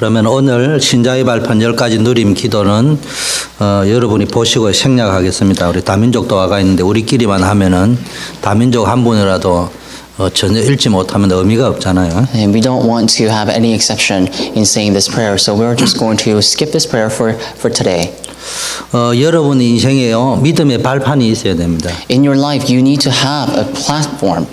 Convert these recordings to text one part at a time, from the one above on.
그러면 오늘 신자의 발판 10가지 누림 기도는 여러분이 보시고 생략하겠습니다. 우리 다민족 도화가 있는데 우리끼리만 하면은 다민족 한 분이라도 전혀 읽지 못하면 의미가 없잖아요. And we don't want to have any exception in saying this prayer, so we're just going to skip this prayer for today. 여러분 인생에요 믿음의 발판이 있어야 됩니다. In your life, you need to have a platform.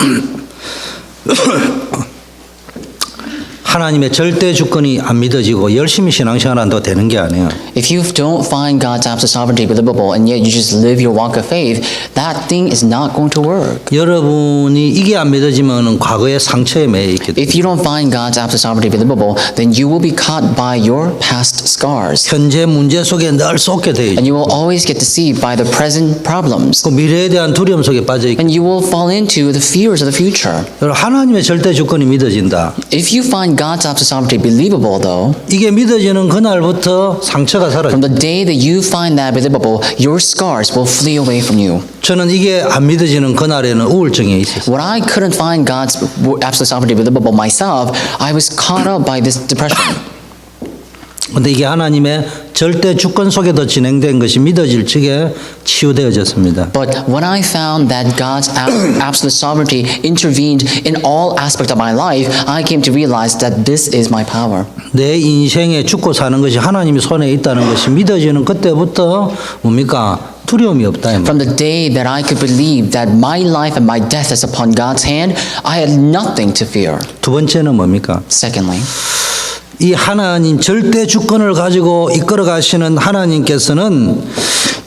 하나님의 절대 주권이 안 믿어지고 열심히 신앙생활 한다고 되는 게 아니에요. If you don't find God's absolute sovereignty believable and yet you just live your walk of faith, that thing is not going to work. 여러분이 이게 안 믿어지면 과거의 상처에 매여 있게 돼요. If you don't find God's absolute sovereignty believable, then you will be caught by your past scars. 현재 문제 속에 늘 쏟게 돼요. And you will always get deceived by the present problems. 그 미래에 대한 두려움 속에 빠져 있고 And you will fall into the fears of the future. 하나님의 절대 주권이 믿어진다. If you find God's absolute sovereignty believable, though, 이게 믿어지는 그날부터 상처가 사라져. from the day that you find that believable, your scars will flee away from you. 저는 이게 안 믿어지는 그날에는 우울증이 있었어요. When I couldn't find God's absolute sovereignty believable myself, I was caught up by this depression. 근데 이게 하나님의 절대 주권 속에도 진행된 것이 믿어질 적에 치유되어졌습니다. But when I found that God's absolute sovereignty intervened in all aspects of my life, I came to realize that this is my power. 내 인생에 죽고 사는 것이 하나님의 손에 있다는 것이 믿어지는 그때부터 뭡니까? 두려움이 없다. From the day that I could believe that my life and my death is upon God's hand, I had nothing to fear. 두 번째는 뭡니까? Secondly, 이 하나님 절대 주권을 가지고 이끌어 가시는 하나님께서는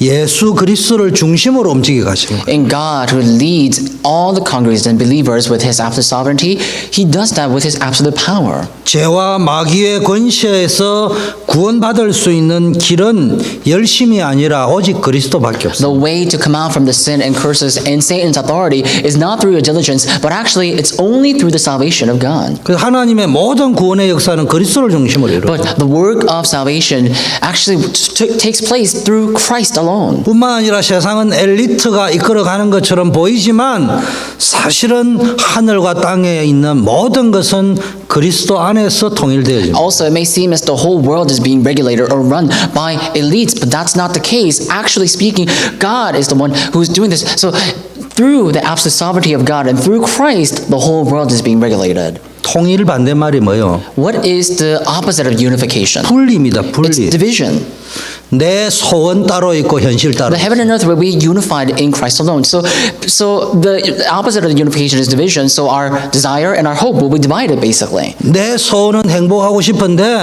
예수 그리스도를 중심으로 움직여 가십니다. in God who leads all the congregants and believers with His absolute sovereignty, He does that with His absolute power. 죄와 마귀의 권세에서 구원받을 수 있는 길은 열심이 아니라 오직 그리스도밖에 없습니다. The way to come out from the sin and curses and Satan's authority is not through your diligence, but actually it's only through the salvation of God. 그 하나님의 모든 구원의 역사는 그리스도를 중심으로 이루어져요. But the work of salvation actually takes place through Christ alone. 뿐만 아니라 세상은 엘리트가 이끌어가는 것처럼 보이지만 사실은 하늘과 땅에 있는 모든 것은 그리스도 안에서 통일되어집니다. Also, it may seem as the whole world is being regulated or run by elites, but that's not the case. Actually speaking, God is the one who's doing this. So through the absolute sovereignty of God and through Christ, the whole world is being regulated. 통일 반대말이 뭐예요? What is the opposite of unification? 분리입니다. It's 분리. division. 내 소원 따로 있고 현실 따로. The heaven and earth will be unified in Christ alone. So the opposite of the unification is division. So our desire and our hope will be divided basically. 내 소원은 행복하고 싶은데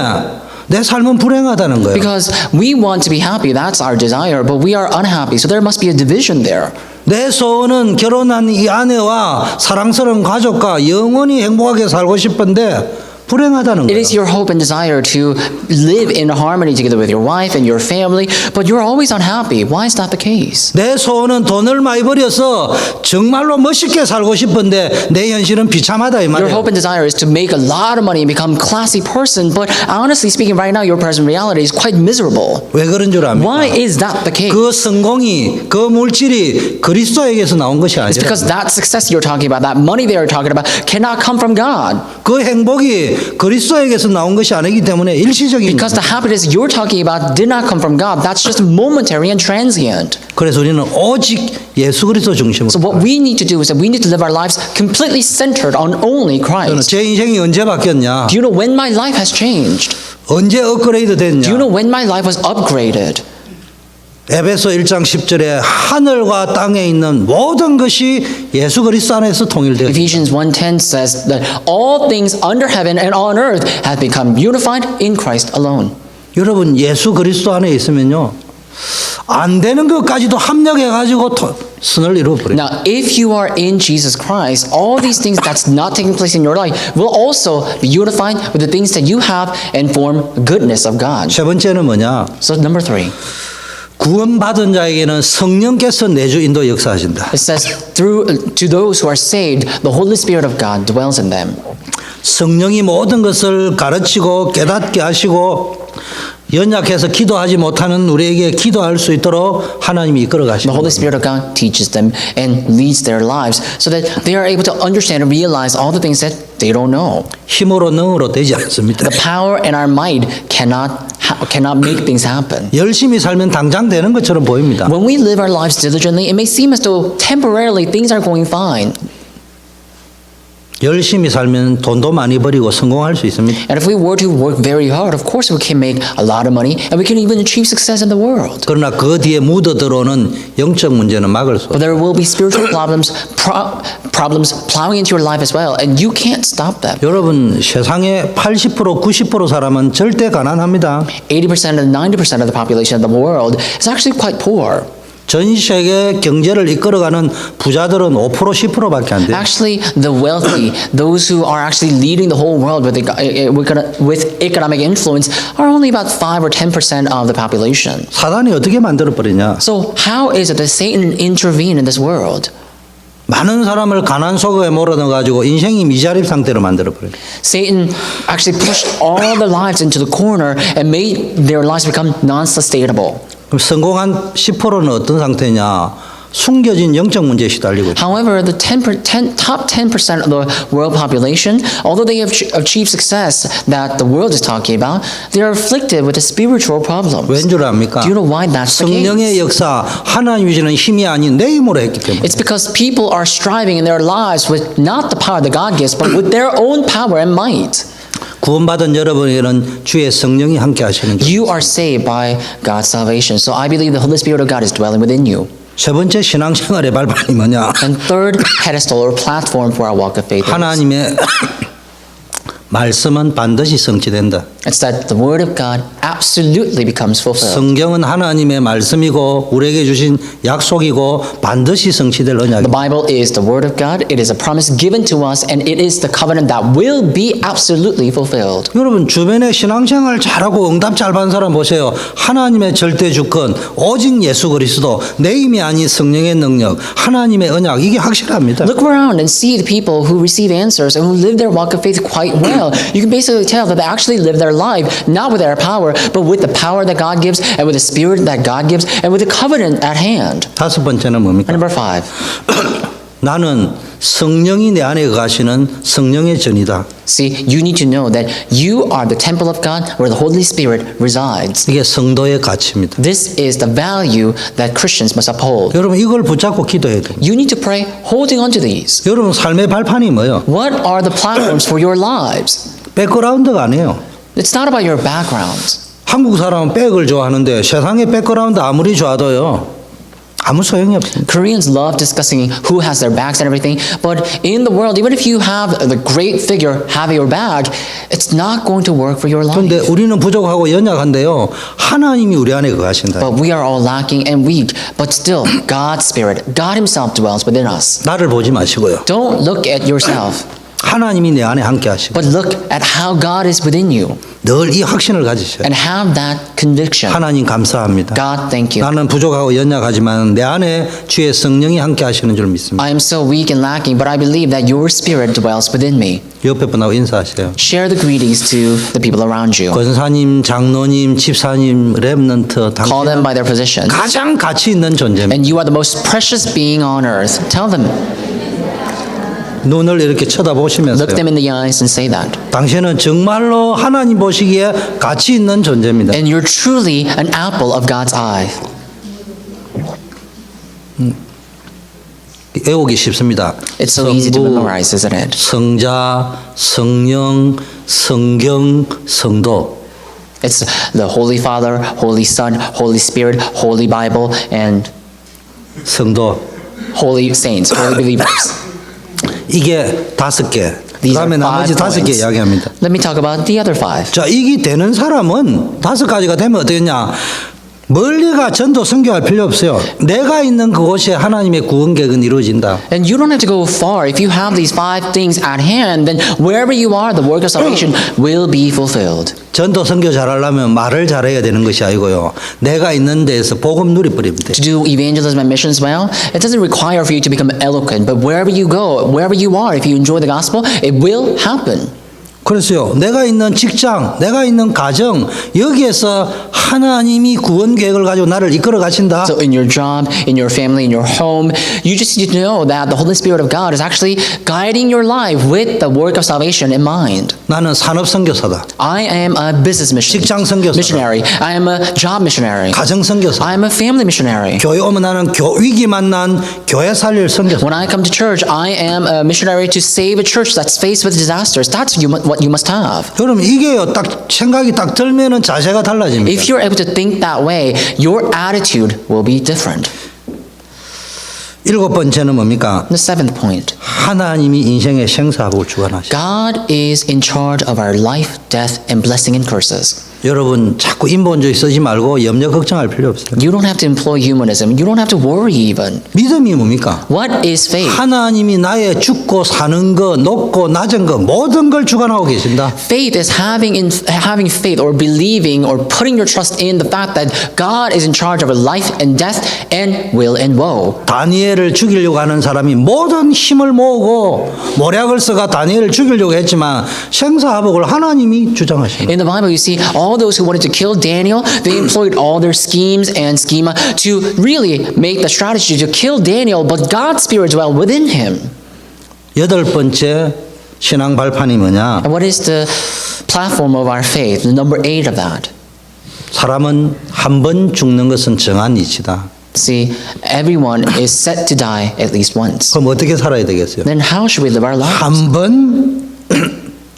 내 삶은 불행하다는 거예요. Because we want to be happy, that's our desire, but we are unhappy. So there must be a division there. 내 소원은 결혼한 이 아내와 사랑스러운 가족과 영원히 행복하게 살고 싶은데 불행하다는 It 거예요. is your hope and desire to live in harmony together with your wife and your family, but you're always unhappy. Why is that the case? 내 소원은 돈을 많이 벌여서 정말로 멋있게 살고 싶은데 내 현실은 비참하다 이 Your 말이에요. hope and desire is to make a lot of money and become a classy person, but honestly speaking, right now your present reality is quite miserable. 왜 그런 줄 압니까? Why is that the case? 그 성공이 그 물질이 그리스도에게서 나온 것이 It's 아니라 because that success you're talking about, that money they are talking about, cannot come from God. 그 행복이 그리스도에게서 나온 것이 아니기 때문에 일시적인 Because 거예요. the happiness you're talking about did not come from God. That's just momentary and transient. 그래서 우리는 오직 예수 그리스도 중심으로. So what we need to do is that we need to live our lives completely centered on only 저는 Christ. 제 인생이 언제 바뀌었냐? Do you know when my life has changed? 언제 업그레이드 됐냐? Do you know when my life was upgraded? 에베소 1장 10절에 하늘과 땅에 있는 모든 것이 예수 그리스도 안에서 통일되었다. Ephesians 1:10 says that all things under heaven and on earth have become unified in Christ alone. 여러분 예수 그리스도 안에 있으면요. 안 되는 것까지도 합력해 가지고 선을 이루어 버려요. Now, if you are in Jesus Christ, all these things that's not taking place in your life will also be unified with the things that you have and form goodness of God. 세 번째는 뭐냐? So number 3, 구원받은 자에게는 성령께서 내주 인도 역사하신다. it says to those who are saved, the Holy Spirit of God dwells in them. 성령이 모든 것을 가르치고 깨닫게 하시고 연약해서 기도하지 못하는 우리에게 기도할 수 있도록 하나님이 이끌어 The 가시는 Holy 겁니다. Spirit of God teaches them and leads their lives so that they are able to understand and realize all the things that they don't know. 힘으로 능으로 되지 않습니다. The power and our might cannot make things happen. 열심히 살면 당장 되는 것처럼 보입니다. When we live our lives diligently, it may seem as though temporarily things are going fine. 열심히 살면 돈도 많이 버리고 성공할 수 있습니다. And if we were to work very hard, of course we can make a lot of money and we can even achieve success in the world. 그러나 그 뒤에 묻어 들어오는 영적 문제는 막을 수 But 없어요. there will be spiritual problems plowing into your life as well, and you can't stop them. 여러분 세상의 80% 90% 사람은 절대 가난합니다. 80% and 90% of the population of the world is actually quite poor. 전 세계 경제를 이끌어가는 부자들은 5% 10%밖에 안 돼요. Actually, the wealthy, those who are actually leading the whole world with economic influence, are only about 5 or 10% of the population. 사단이 어떻게 만들어 버리냐? So how is it that Satan intervened in this world? 많은 사람을 가난 속에 몰아넣어 가지고 인생이 미자립 상태로 만들어 버려요. Satan actually pushed all their lives into the corner and made their lives become non-sustainable. 그럼 성공한 10%는 어떤 상태냐? 숨겨진 영적 문제에 시달리고 있다. However, the top 10% of the world population, although they have achieved success that the world is talking about, they are afflicted with a spiritual problem. 왠 줄 압니까? Do you know why that's the 성령의 case? 역사, 하나님이 주시는 힘이 아닌 내 힘으로 했기 때문에. It's because people are striving in their lives with not the power that God gives, but with their own power and might. 구원받은 여러분에게는 주의 성령이 함께 하시는 줄. You are saved by God's salvation. So I believe the Holy Spirit of God is dwelling within you. 세 번째 신앙생활의 발판이 뭐냐? And third pedestal or platform for our walk of faith is, 하나님의 말씀은 반드시 성취된다. it's that the Word of God absolutely becomes fulfilled. 성경은 하나님의 말씀이고 우리에게 주신 약속이고 반드시 성취될 The 언약입니다. Bible is the Word of God. It is a promise given to us, and it is the covenant that will be absolutely fulfilled. 여러분 주변에 신앙생활 잘하고 응답 잘 받는 사람 보세요. 하나님의 절대 주권, 오직 예수 그리스도, 내 힘이 아닌 성령의 능력, 하나님의 언약 이게 확실합니다. Look around and see the people who receive answers and who live their walk of faith quite well. You can basically tell that they actually live their life not with their power, but with the power that God gives, and with the Spirit that God gives, and with the covenant at hand. 다섯 번째는 뭡니까? And number 5. 나는 성령이 내 안에 거하시는 성령의 전이다. See, you need to know that you are the temple of God where the Holy Spirit resides. 이게 성도의 가치입니다. This is the value that Christians must uphold. 여러분 이걸 붙잡고 기도해야 됩니다. You need to pray holding on to these. 여러분 삶의 발판이 뭐예요? What are the platforms for your lives? 백그라운드가 아니에요. It's not about your background. 한국 사람은 백을 좋아하는데 세상의 백그라운드 아무리 좋아도요. 아무 소용이 없습니다. Koreans love discussing who has their backs and everything, but in the world, even if you have the great figure having your back, it's not going to work for your 그런데 life. 우리는 부족하고 연약한데요. 하나님이 우리 안에 거하신다. But we are all lacking and weak, but still, God's Spirit, God Himself dwells within us. 나를 보지 마시고요. Don't look at yourself, 하나님이 내 안에 함께 하시고 but look at how God is within you 늘 이 확신을 가지셔야 돼요. and have that conviction. 하나님 감사합니다. God, thank you. 나는 부족하고 연약하지만 내 안에 주의 성령이 함께 하시는 줄 믿습니다. I am so weak and lacking, but I believe that your Spirit dwells within me. 옆에 분하고 인사하세요. Share the greetings to the people around you. 권사님, 장로님, 집사님, 렘넌트 Call them 당신은 by their positions. 가장 가치 있는 존재입니다. And you are the most precious being on earth. Tell them. 눈을 이렇게 쳐다보시면서요. Look them in the eyes and say that. 당신은 정말로 하나님 보시기에 가치 있는 존재입니다. And you're truly an apple of God's eye. 외우기 쉽습니다. It's so easy to memorize, isn't it? 성자, 성령, 성경, 성도. It's the Holy Father, Holy Son, Holy Spirit, Holy Bible, and 성도. Holy Saints, Holy Believers. 이게 다섯 개. These are 그다음에 나머지 5 다섯 개 points. 이야기합니다. Let me talk about the other 5. 자, 이게 되는 사람은 다섯 가지가 되면 어떻겠냐? 멀리가 전도 선교할 필요 없어요. 내가 있는 그곳에 하나님의 구원 계획은 이루어진다. And you don't have to go far. If you have these 5 things at hand, then wherever you are, the work of salvation will be fulfilled. 전도 선교 잘하려면 말을 잘해야 되는 것이 아니고요. 내가 있는 데에서 복음 누리버리면 돼요. To do evangelism and missions well, it doesn't require for you to become eloquent, but wherever you go, wherever you are, if you enjoy the gospel, it will happen. 그래서요, 내가 있는 직장, 내가 있는 가정, 여기에서 하나님이 구원 계획을 가지고 나를 이끌어 가신다. So in your job, in your family, in your home, you just need to know that the Holy Spirit of God is actually guiding your life with the work of salvation in mind. 나는 산업 선교사다. I am a business 직장 선교사다. missionary. I am a job missionary. 가정 선교사. I am a family missionary. 교회 오면 나는 위기 만난 교회 살릴 선교사. When I come to church, I am a missionary to save a church that's faced with disasters. That's what you must have. 여러분 이게요, 딱 생각이 딱 들면은 자세가 달라집니다. If you're able to think that way, your attitude will be different. 일곱 번째는 뭡니까? The seventh point. 하나님이 인생의 생사복을 주관하시죠. God is in charge of our life, death, and blessing and curses. 여러분 자꾸 인본주의 쓰지 말고 염려 걱정할 필요 없어요. You don't have to employ humanism. You don't have to worry even. 믿음이 뭡니까? What is faith? 하나님이 나의 죽고 사는 거, 높고 낮은 거 모든 걸 주관하고 계신다. Faith is having faith or believing or putting your trust in the fact that God is in charge of our life and death and will and woe. 다니엘을 죽이려고 하는 사람이 모든 힘을 모으고 모략을 써가 다니엘을 죽이려고 했지만 생사화복을 하나님이 주장하시는. In the Bible, you see all those who wanted to kill Daniel, they employed all their schemes and schema to really make the strategy to kill Daniel, but God's spirit dwelled within him. 여덟 번째 신앙 발판이 뭐냐? And what is the platform of our faith? The number 8 of that. 사람은 한 번 죽는 것은 정한 이치다. See, everyone is set to die at least once. 그럼 어떻게 살아야 되겠어요? Then how should we live our lives? 한 번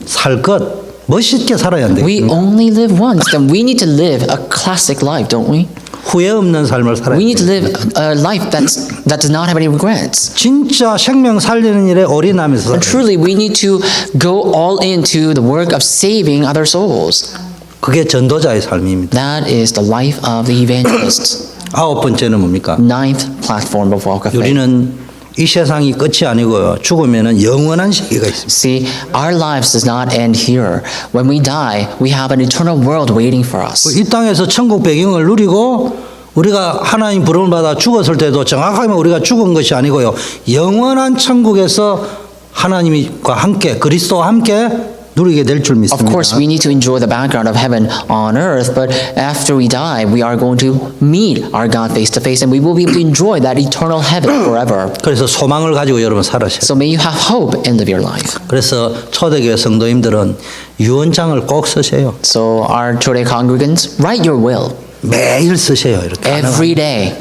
살 것 멋있게 살아야 안 We 되겠습니까? only live once, then we need to live a classic life, don't we? 후회 없는 삶을 살아야 We need to 돼요. live a life that does not have any regrets. 진짜 생명 살리는 일에 올인하면서 살아야 And 돼요. truly, we need to go all into the work of saving other souls. 그게 전도자의 삶입니다. That is the life of the evangelists. 아홉 번째는 뭡니까? Ninth platform of walk of faith. 우리는 이 세상이 끝이 아니고요. 죽으면은 영원한 세계가 있습니다. See, our lives does not end here. When we die, we have an eternal world waiting for us. 이 땅에서 천국 배경을 누리고 우리가 하나님 부름을 받아 죽었을 때도 정확하게 우리가 죽은 것이 아니고요. 영원한 천국에서 하나님과 함께 그리스도와 함께 누리게 될 줄 Of 믿습니다. course, we need to enjoy the background of heaven on earth, but after we die, we are going to meet our God face to face, and we will be able to enjoy that eternal heaven forever. 그래서 소망을 가지고 여러분 살아셔요. So may you have hope and live your life. 그래서 초대교회 성도님들은 유언장을 꼭 쓰세요. So our Chodae congregants, write your will 매일 쓰세요. 이렇게. every day.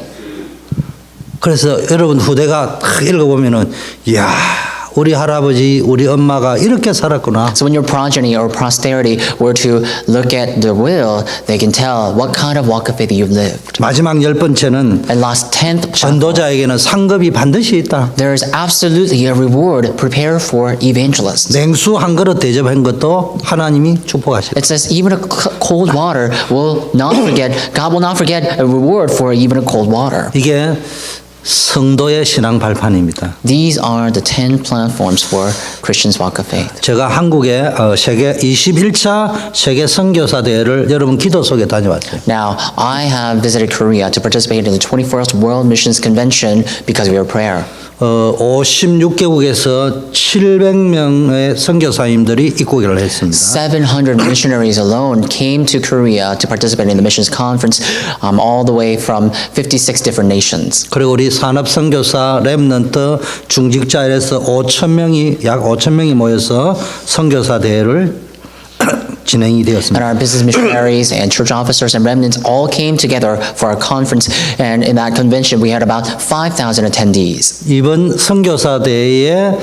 그래서 여러분 후대가 딱 읽어보면은 이야 우리 할아버지 우리 엄마가 이렇게 살았구나. So when your progeny or posterity were to look at the will, they can tell what kind of walk of faith you've lived. 마지막 열 번째는 And last 10th, 전도자에게는 상급이 반드시 있다. there is absolutely a reward prepared for evangelists. 냉수 한 그릇 대접한 것도 하나님이 축복하시다. It says even a cold water will not forget, God will not forget a reward for even a cold water. 이게 성도의 신앙 발판입니다. These are the 10 platforms for Christians' walk of faith. 제가 한국의 세계 21차 세계 선교사 대회를 여러분 기도 속에 다녀왔어요. Now, I have visited Korea to participate in the 21st World Missions Convention because of your prayer. 56개국에서 700명의 선교사님들이 입국을 했습니다. 700 missionaries alone came to Korea to participate in the missions conference, all the way from 56 different nations. 그리고 우리 산업 선교사 렘넌트 중직자에서 5,000명이 약 5,000명이 모여서 선교사 대회를 진행이 And 되었습니다. our business missionaries and church officers and remnants all came together for our conference, and in that convention we had about 5,000 attendees. 이번 선교사 대회의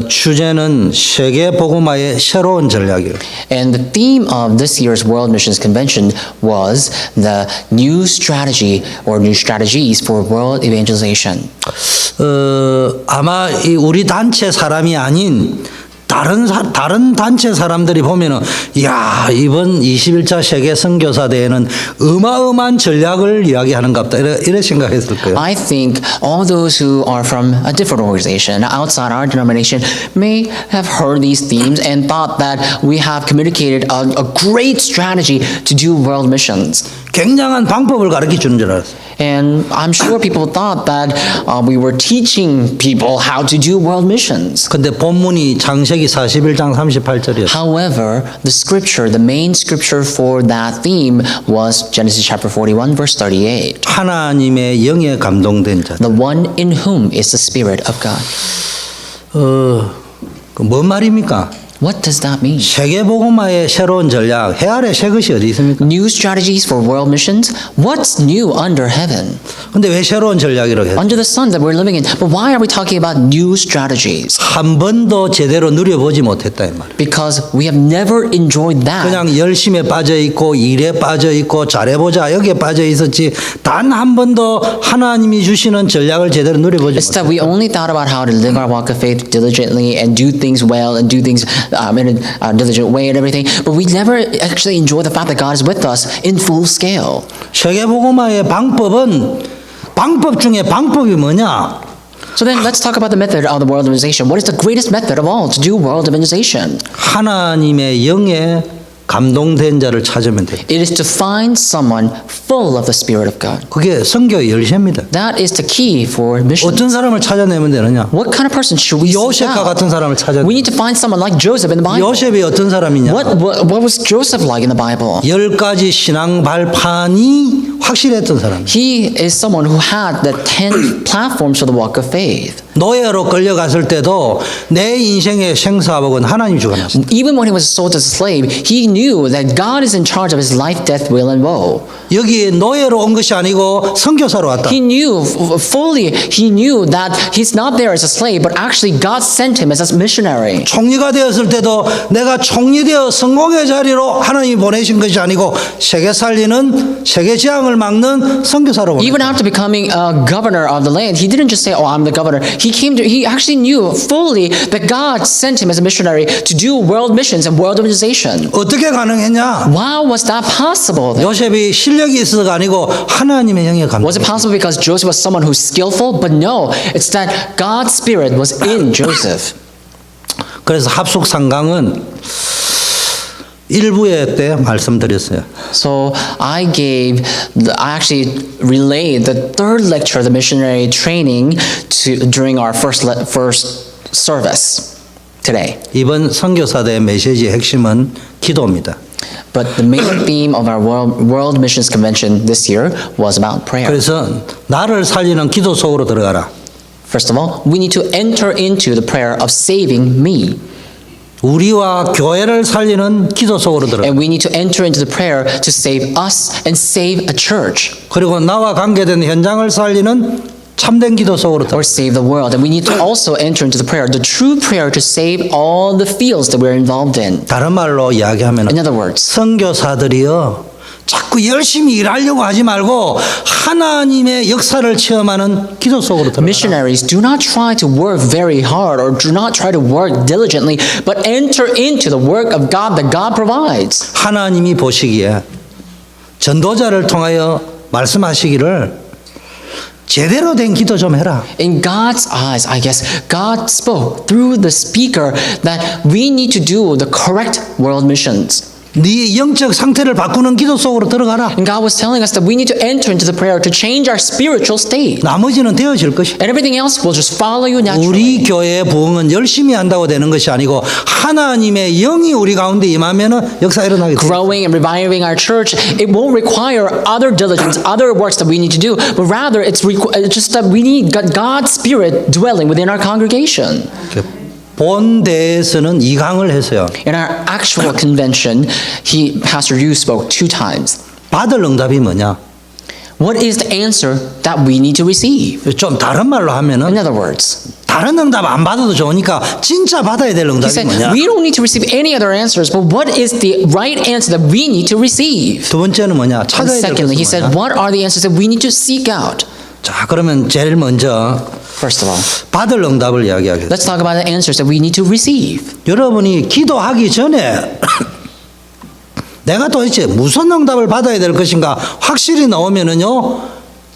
주제는 세계 복음화의 새로운 전략이에요. And the theme of this year's World Missions Convention was the new strategy or new strategies for world evangelization. 아마 이 우리 단체 사람이 아닌 다른 단체 사람들이 보면은 야 이번 21차 세계 선교사 대회는 어마어마한 전략을 이야기하는갑다 이래 생각했을 거예요. I think all those who are from a different organization outside our denomination may have heard these themes and thought that we have communicated a great strategy to do world missions. 굉장한 방법을 가르쳐 주는 줄 알았어요. And I'm sure people thought that we were teaching people how to do world missions. 근데 본문이 창세기 41장 38절이었어요. However, the scripture, the main scripture for that theme was Genesis chapter 41, verse 38. 하나님의 영에 감동된 자. The one in whom is the Spirit of God. 뭔 말입니까? What does that mean? 세계복음화의 새로운 전략, 해 아래 새 것이 어디 있습니까? New strategies for world missions? What's new under heaven? 근데 왜 새로운 전략이라고 해요? Under the sun that we're living in. But why are we talking about new strategies? 한 번도 제대로 누려보지 못했다 이 말이에요. Because we have never enjoyed that. 그냥 열심에 빠져 있고 일에 빠져 있고 잘해보자 여기에 빠져 있었지 단 한 번도 하나님이 주시는 전략을 제대로 누려보지 It's that 못했다. we only thought about how to live our walk of faith diligently and do things well and do things in a diligent way and everything. But we never actually enjoy the fact that God is with us in full scale. 세계복음화의 방법 중에 방법이 뭐냐? So then let's talk about the method of the world organization. What is the greatest method of all to do world organization? 하나님의 영에 감동된 자를 찾으면 돼요. It is to find someone full of the Spirit of God. 그게 선교의 열쇠입니다. That is the key for mission. 어떤 사람을 찾아내면 되느냐? What kind of person should we seek 요셉과 out? 같은 사람을 찾아내. We need to find someone like Joseph in the Bible. 요셉이 어떤 사람이냐? What was Joseph like in the Bible? 10가지 신앙 발판이 확실했던 사람. He is someone who had the 10 platforms for the walk of faith. 노예로 끌려갔을 때도 내 인생의 생사복은 하나님 주관하셨다. Even when he was sold as a slave, he knew that God is in charge of his life, death, will, and woe. 여기 노예로 온 것이 아니고 선교사로 왔다. He knew that he's not there as a slave, but actually God sent him as a missionary. 총리가 되었을 때도 내가 총리되어 성공의 자리로 하나님이 보내신 것이 아니고 세계 살리는 세계 재앙을 막는 선교사로 Even 보냈다. after becoming a governor of the land, he didn't just say, "Oh, I'm the governor." He actually knew fully that God sent him as a missionary to do world missions and world organization. 어떻게 가능했냐? How was that possible? then? 요셉이 실력이 있어서가 아니고 하나님의 영에 감동. Was it possible because Joseph was someone who's skillful? But no, it's that God's Spirit was in Joseph. 그래서 합숙상강은 1부회 때 말씀드렸어요. So I actually relayed the third lecture of the missionary training during our first service today. 이번 선교사대의 메시지의 핵심은 기도입니다. But the main theme of our World Missions Convention this year was about prayer. 그래서 나를 살리는 기도 속으로 들어가라. First of all, we need to enter into the prayer of saving me. 우리와 교회를 살리는 기도 속으로 들어가. And we need to enter into the prayer to save us and save a church. 그리고 나와 관계된 현장을 살리는 참된 기도 속으로 들어가. Or save the world. And we need to also enter into the prayer, the true prayer to save all the fields that we're involved in. 다른 말로 이야기하면 In other words, 선교사들이요 자꾸 열심히 일하려고 하지 말고 하나님의 역사를 체험하는 기도 속으로 들어가. missionaries do not try to work very hard or do not try to work diligently, but enter into the work of God that God provides. 하나님이 보시기에 전도자를 통하여 말씀하시기를 제대로 된 기도 좀 해라. In God's eyes, I guess, God spoke through the speaker that we need to do the correct world missions. 네 영적 상태를 바꾸는 기도 속으로 들어가라. And God was telling us that we need to enter into the prayer to change our spiritual state. 나머지는 되어질 것이. And everything else will just follow you 우리 naturally. 교회의 부흥은 열심히 한다고 되는 것이 아니고 하나님의 영이 우리 가운데 임하면은 역사 일어나게 돼. Growing and reviving our church, it won't require other diligence, other works that we need to do, but rather it's just that we need God's Spirit dwelling within our congregation. 본대에서는 2강을 했어요. In our actual convention, Pastor Yu spoke 2 times. 받을 응답이 뭐냐? What is the answer that we need to receive? 좀 다른 말로 In 하면은 other words, 다른 응답 안 받아도 좋으니까 진짜 받아야 될 he 응답이 said, 뭐냐? we don't need to receive any other answers, but what is the right answer that we need to receive? 두 번째는 뭐냐? And 찾아야 될 secondly, he 것은 said, 뭐냐? what are the answers that we need to seek out? 자, 그러면 제일 먼저 First of all, 받을 응답을 이야기하겠습니다. let's talk about the answers that we need to receive. 여러분이 기도하기 전에 내가 도대체 무슨 응답을 받아야 될 것인가 확실히 나오면은요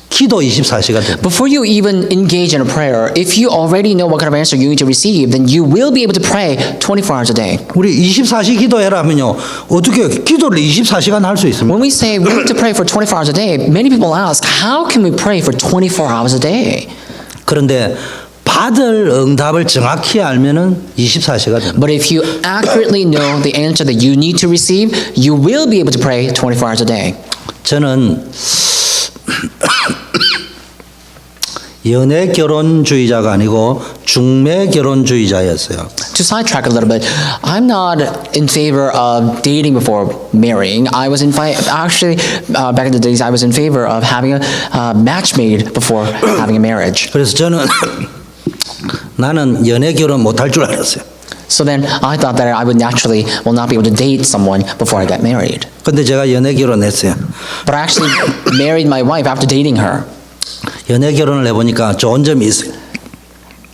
기도 24시가 됩니다. Before you even engage in a prayer, if you already know what kind of answer you need to receive, then you will be able to pray 24 hours a day. 우리 24시 기도해라 하면요. 어떻게 기도를 24시간 할 수 있습니까? When we say we need to pray for 24 hours a day, many people ask, how can we pray for 24 hours a day? 그런데 받을 응답을 정확히 알면은 24시가 됩니다. But if you accurately know the answer that you need to receive, you will be able to pray 24 hours a day. 저는 연애 결혼주의자가 아니고 중매 결혼주의자였어요. To sidetrack a little bit, I'm not in favor of dating before marrying. I was actually back in the days I was in favor of having a match made before having a marriage. 그래서 저는 나는 연애 결혼 못할 줄 알았어요. So then I thought that I would naturally will not be able to date someone before I got married. 근데 제가 연애 결혼했어요. But I actually married my wife after dating her. 연애 결혼을 해보니까 좋은 점이 있어요.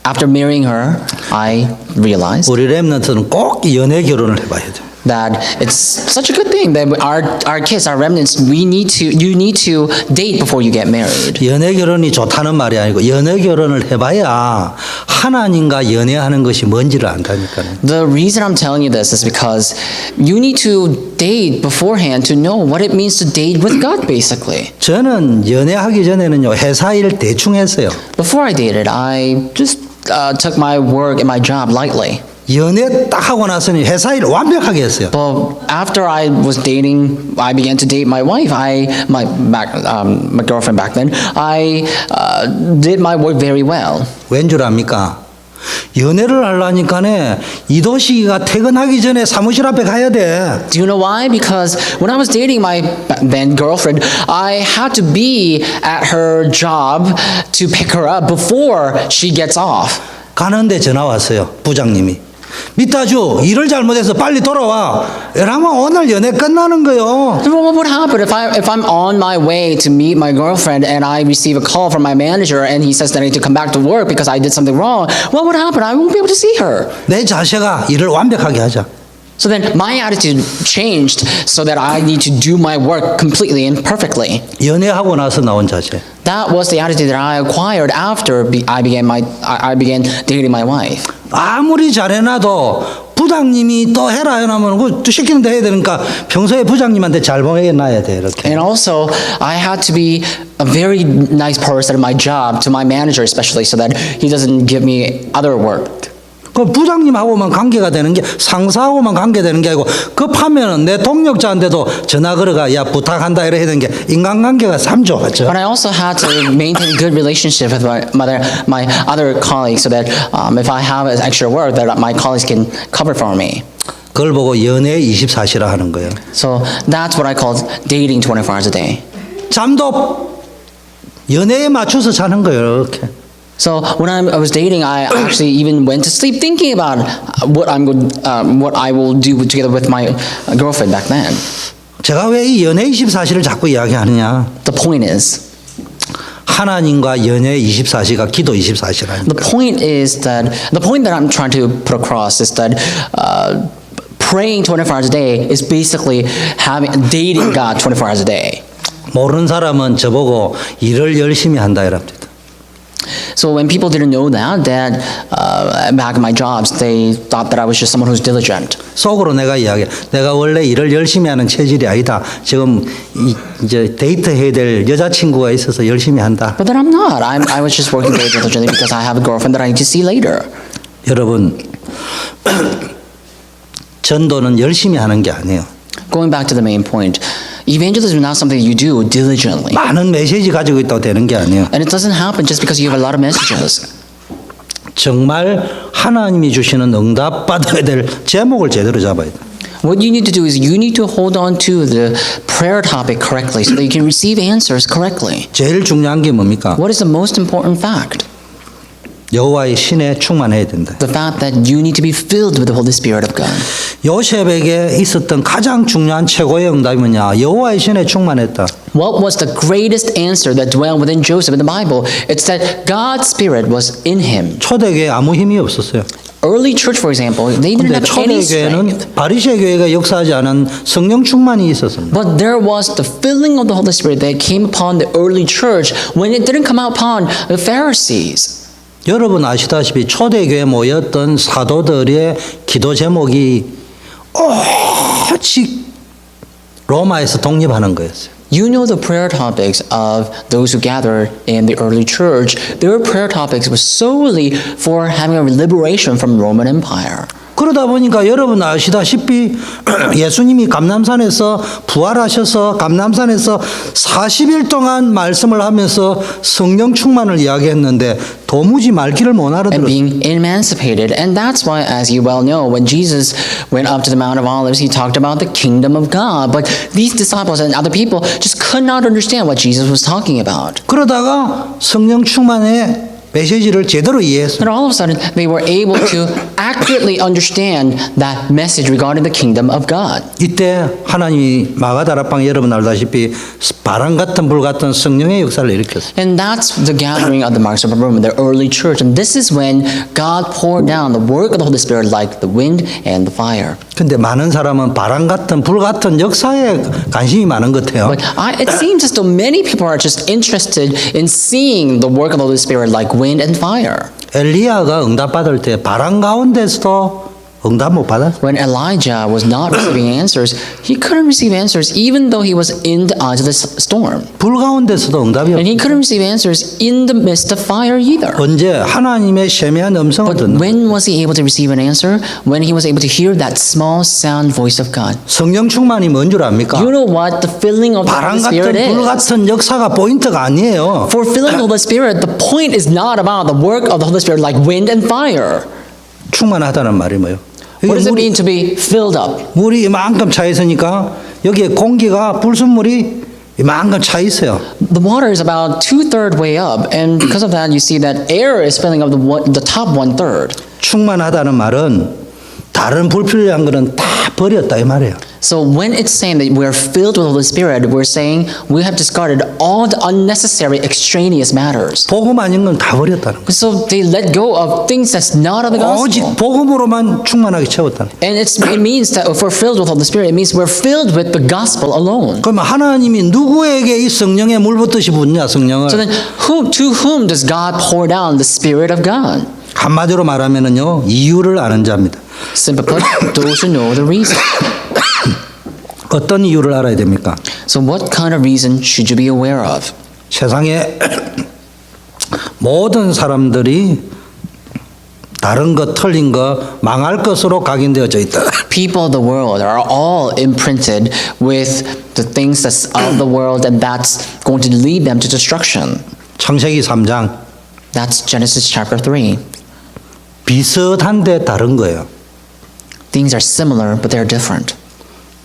After marrying her, I realized 우리 렘넌트는 꼭 연애 결혼을 해봐야 돼요. that it's such a good thing that our kids, our remnants, you need to date before you get married. 연애 결혼이 좋다는 말이 아니고 연애 결혼을 해봐야 하나님과 연애하는 것이 뭔지를 안다니까요. The reason I'm telling you this is because you need to date beforehand to know what it means to date with God, basically. 저는 연애하기 전에는요 회사 일 대충 했어요. Before I dated, I just took my work and my job lightly. 연애 딱 하고 나서는 회사 일 완벽하게 했어요. But after I was dating, I began to date my wife. My girlfriend back then. I did my work very well. 왠 줄 압니까? 연애를 하려니까네 이도식이가 퇴근하기 전에 사무실 앞에 가야 돼. Do you know why? Because when I was dating my then girlfriend, I had to be at her job to pick her up before she gets off. 가는데 전화 왔어요. 부장님이. 미타주 일을 잘못해서 빨리 돌아와. 이러면 오늘 연애 끝나는 거요. So what would happen if I'm on my way to meet my girlfriend and I receive a call from my manager and he says that I need to come back to work because I did something wrong? What would happen? I won't be able to see her. 내 자세가 일을 완벽하게 하자. So then my attitude changed so that I need to do my work completely and perfectly. 연애하고 나서 나온 자세. That was the attitude that I acquired after I began dating my wife. 아무리 잘해놔도 부장님이 또 해라 해놓으면 그거 시키는데 해야 되니까 평소에 부장님한테 잘 보내놔야 돼 이렇게. And also, I had to be a very nice person at my job, to my manager especially, so that he doesn't give me other work. 그 부장님하고만 관계가 되는 게 상사하고만 관계되는 게 아니고 급하면은 내 동력자한테도 전화 걸어가 야 부탁한다 이래 해야 되는 게 인간관계가 참 좋았죠. But I also had to maintain a good relationship with my other colleagues, so that if I have extra work, that my colleagues can cover for me. 그걸 보고 연애 24시라 하는 거예요. So that's what I call dating 24 hours a day. 잠도 연애에 맞춰서 자는 거예요. 이렇게. So when I was dating, I actually even went to sleep thinking about what I will do together with my girlfriend back then. 제가 왜 이 연애 24시를 자꾸 이야기하느냐? The point is, 하나님과 연애 24시가 기도 24시라니까. the point that I'm trying to put across is that praying 24 hours a day is basically dating God 24 hours a day. 모르는 사람은 저보고 일을 열심히 한다 이랍니다. So when people didn't know that back in my jobs, they thought that I was just someone who's diligent. 속으로 내가 이야기해. 내가 원래 일을 열심히 하는 체질이 아니다. 지금 이제 데이트해야 될 여자친구가 있어서 열심히 한다. But then I'm not. I was just working very diligently because I have a girlfriend that I need to see later. 여러분, 전도는 열심히 하는 게 아니에요. Going back to the main point, evangelism is not something you do diligently. 많은 메시지 가지고 있다고 되는 게 아니에요. And it doesn't happen just because you have a lot of messages. 정말 하나님이 주시는 응답 받아야 될 제목을 제대로 잡아야 돼요. What you need to do is you need to hold on to the prayer topic correctly so that you can receive answers correctly. 제일 중요한 게 뭡니까? What is the most important fact? 여호와의 신에 충만해야 된다. The fact that you need to be filled with the Holy Spirit of God. 요셉에게 있었던 가장 중요한 최고의 응답이 뭐냐? 여호와의 신에 충만했다. What was the greatest answer that dwelled within Joseph in the Bible? It's that God's Spirit was in him. 초대교회 아무 힘이 없었어요. Early church, for example, they didn't 그런데 have any strength. 초대교회는 바리새 교회가 역사하지 않은 성령 충만이 있었습니다. But there was the filling of the Holy Spirit that came upon the early church when it didn't come upon the Pharisees. 여러분 아시다시피 초대교회에 모였던 사도들의 기도 제목이 오직 로마에서 독립하는 거였어요. You know the prayer topics of those who gathered in the early church. Their prayer topics were solely for having a liberation from Roman Empire. 그러다 보니까 여러분 아시다시피 예수님이 감람산에서 부활하셔서 감람산에서 40일 동안 말씀을 하면서 성령 충만을 이야기했는데 도무지 말귀를 못 And 알아들었어요. being emancipated. And that's why, as you well know, when Jesus went up to the Mount of Olives, he talked about the kingdom of God. But these disciples and other people just could not understand what Jesus was talking about. 그러다가 성령 충만의 메시지를 제대로 이해했어요. And all of a sudden, they were able to accurately understand that message regarding the kingdom of God. 이때 하나님이 마가다락방 여러분 알다시피 바람 같은 불 같은 성령의 역사를 일으켰어요. And that's the gathering of the Marks of Rome, the early church. And this is when God poured down the work of the Holy Spirit like the wind and the fire. 근데 많은 사람은 바람 같은 불 같은 역사에 관심이 많은 것 같아요. But it seems as though many people are just interested in seeing the work of the Holy Spirit like wind and fire. 엘리야가 응답받을 때 바람 가운데서도 응답 못 받았어요. When Elijah was not receiving answers, he couldn't receive answers even though he was in the eyes of the storm. 불 가운데서도 응답이 And he 없어요. couldn't receive answers in the midst of fire either. 언제 하나님의 세미한 음성을 But 듣는 when was he able to receive an answer? When he was able to hear that small sound voice of God. 성령 충만이 뭔 줄 압니까? You know what the filling of the 바람 Holy 같은 Spirit 불 is? 같은 역사가 포인트가 아니에요. For filling the Holy Spirit, the point is not about the work of the Holy Spirit like wind and fire. 충만하다는 말이 뭐예요? What does it mean to be filled up? 물이 이만큼 차 있으니까 여기에 공기가 불순물이 이만큼 차 있어요. The water is about 2/3 way up, and because of that, you see that air is filling up the top 1/3. 충만하다는 말은 다른 불필요한 거는 다 버렸다 이 말이에요. So when it's saying that we're filled with the Holy Spirit, we're saying we have discarded all the unnecessary extraneous matters. 복음 아닌 건 다 버렸다는 거예요. So they let go of things that's not of the 오직 gospel. 복음으로만 충만하게 채웠다는 거예요. And it means that if we're filled with the Holy Spirit, it means we're filled with the gospel alone. 그러면 하나님이 누구에게 이 성령의 물 붓듯이 붓냐 성령을? So then to whom does God pour down the Spirit of God? 한마디로 말하면은요 이유를 아는 자입니다. Simply put, those who know the reason. 어떤 이유를 알아야 됩니까? So what kind of reason should you be aware of? 세상에 모든 사람들이 다른 것 틀린 거 망할 것으로 각인되어져 있다. People of the world are all imprinted with the things that's of the world and that's going to lead them to destruction. 창세기 3장 That's Genesis chapter 3. 비슷한데 다른 거예요. Things are similar, but they're different.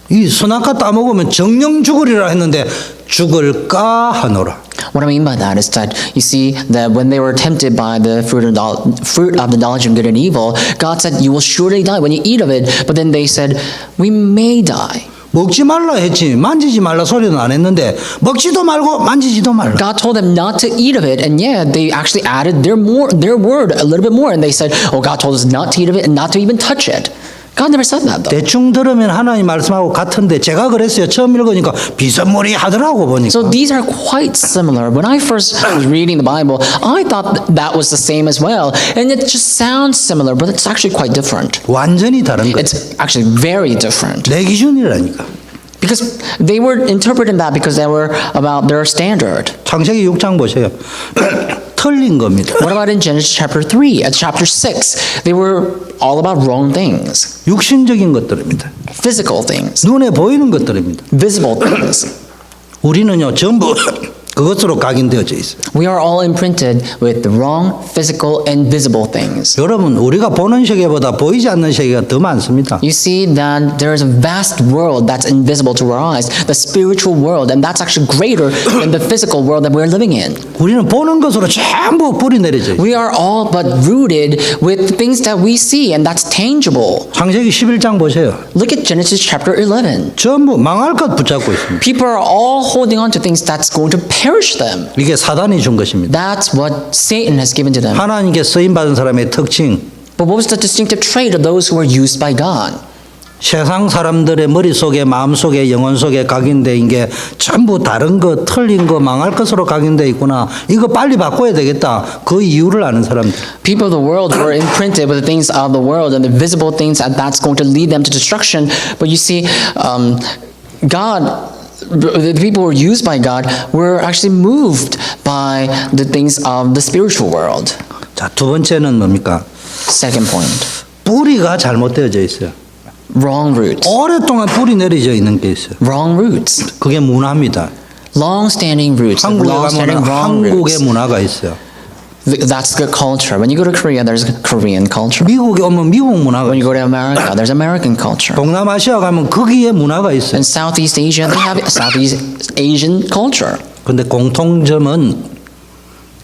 이 선악과 따먹으면 정령 죽으리라 했는데 죽을까 하노라. What I mean by that is that you see that when they were tempted by the fruit of the knowledge of good and evil, God said, "You will surely die when you eat of it." But then they said, "We may die." 먹지 말라 했지 만지지 말라 소리는 안 했는데 먹지도 말고 만지지도 말라. God told them not to eat of it, and yeah, they actually added their word a little bit more, and they said, "Oh, God told us not to eat of it and not to even touch it." God never said that though. 대충 들으면 하나님 말씀하고 같은데 제가 그랬어요. 처음 읽으니까 비스무리 하더라고 보니까. So these are quite similar. When I first was reading the Bible, I thought that was the same as well, and it just sounds similar, but it's actually quite different. 완전히 다른 거예요. It's actually very different. 내 기준이라니까. Because they were interpreting that because they were about their standard. 창세기 6장 보세요. 틀린 겁니다. What about in Genesis chapter 3? At chapter 6, they were all about wrong things. 육신적인 것들입니다. Physical things. 눈에 보이는 것들입니다. Visible things. 우리는요 전부 그것으로 각인되어져 있어요. We are all imprinted with the wrong, physical, and visible things. 여러분, 우리가 보는 세계보다 보이지 않는 세계가 더 많습니다. You see that there is a vast world that's invisible to our eyes, the spiritual world, and that's actually greater than the physical world that we're living in. 우리는 보는 것으로 전부 뿌리 내려져 있어요. We are all but rooted with things that we see, and that's tangible. 창세기 11장 보세요. Look at Genesis chapter 11. 전부 망할 것 붙잡고 있습니다. People are all holding on to things that's going to perish them. 이게 사단이 준 것입니다. That's what Satan has given to them. 하나님께 쓰임 받은 사람의 특징, But what was the distinctive trait of those who were used by God? 세상 사람들의 머릿속에 마음속에 영혼 속에 각인된 게 전부 다른 거 틀린 거 망할 것으로 각인돼 있구나. 이거 빨리 바꿔야 되겠다. 그 이유를 아는 사람들. People of the world were imprinted with the things of the world and the visible things that's going to lead them to destruction. But you see, the people who were used by God were actually moved by the things of the spiritual world. 자, 두 번째는 뭡니까? Second point, 뿌리가 잘못되어져 있어요. wrong roots. 오랫동안 뿌리 내려져 있는 게 있어요. Wrong roots. 그게 문화입니다. Long-standing roots. 한국에 Long-standing 가면 wrong 한국의 roots. 문화가 있어요. That's the culture. When you go to Korea, there's Korean culture. 미국에 오면 미국 문화가 When you 있어요. go to America, there's American culture. 동남아시아 가면 거기에 문화가 있어요. In Southeast Asia, they have Southeast Asian culture. 근데 공통점은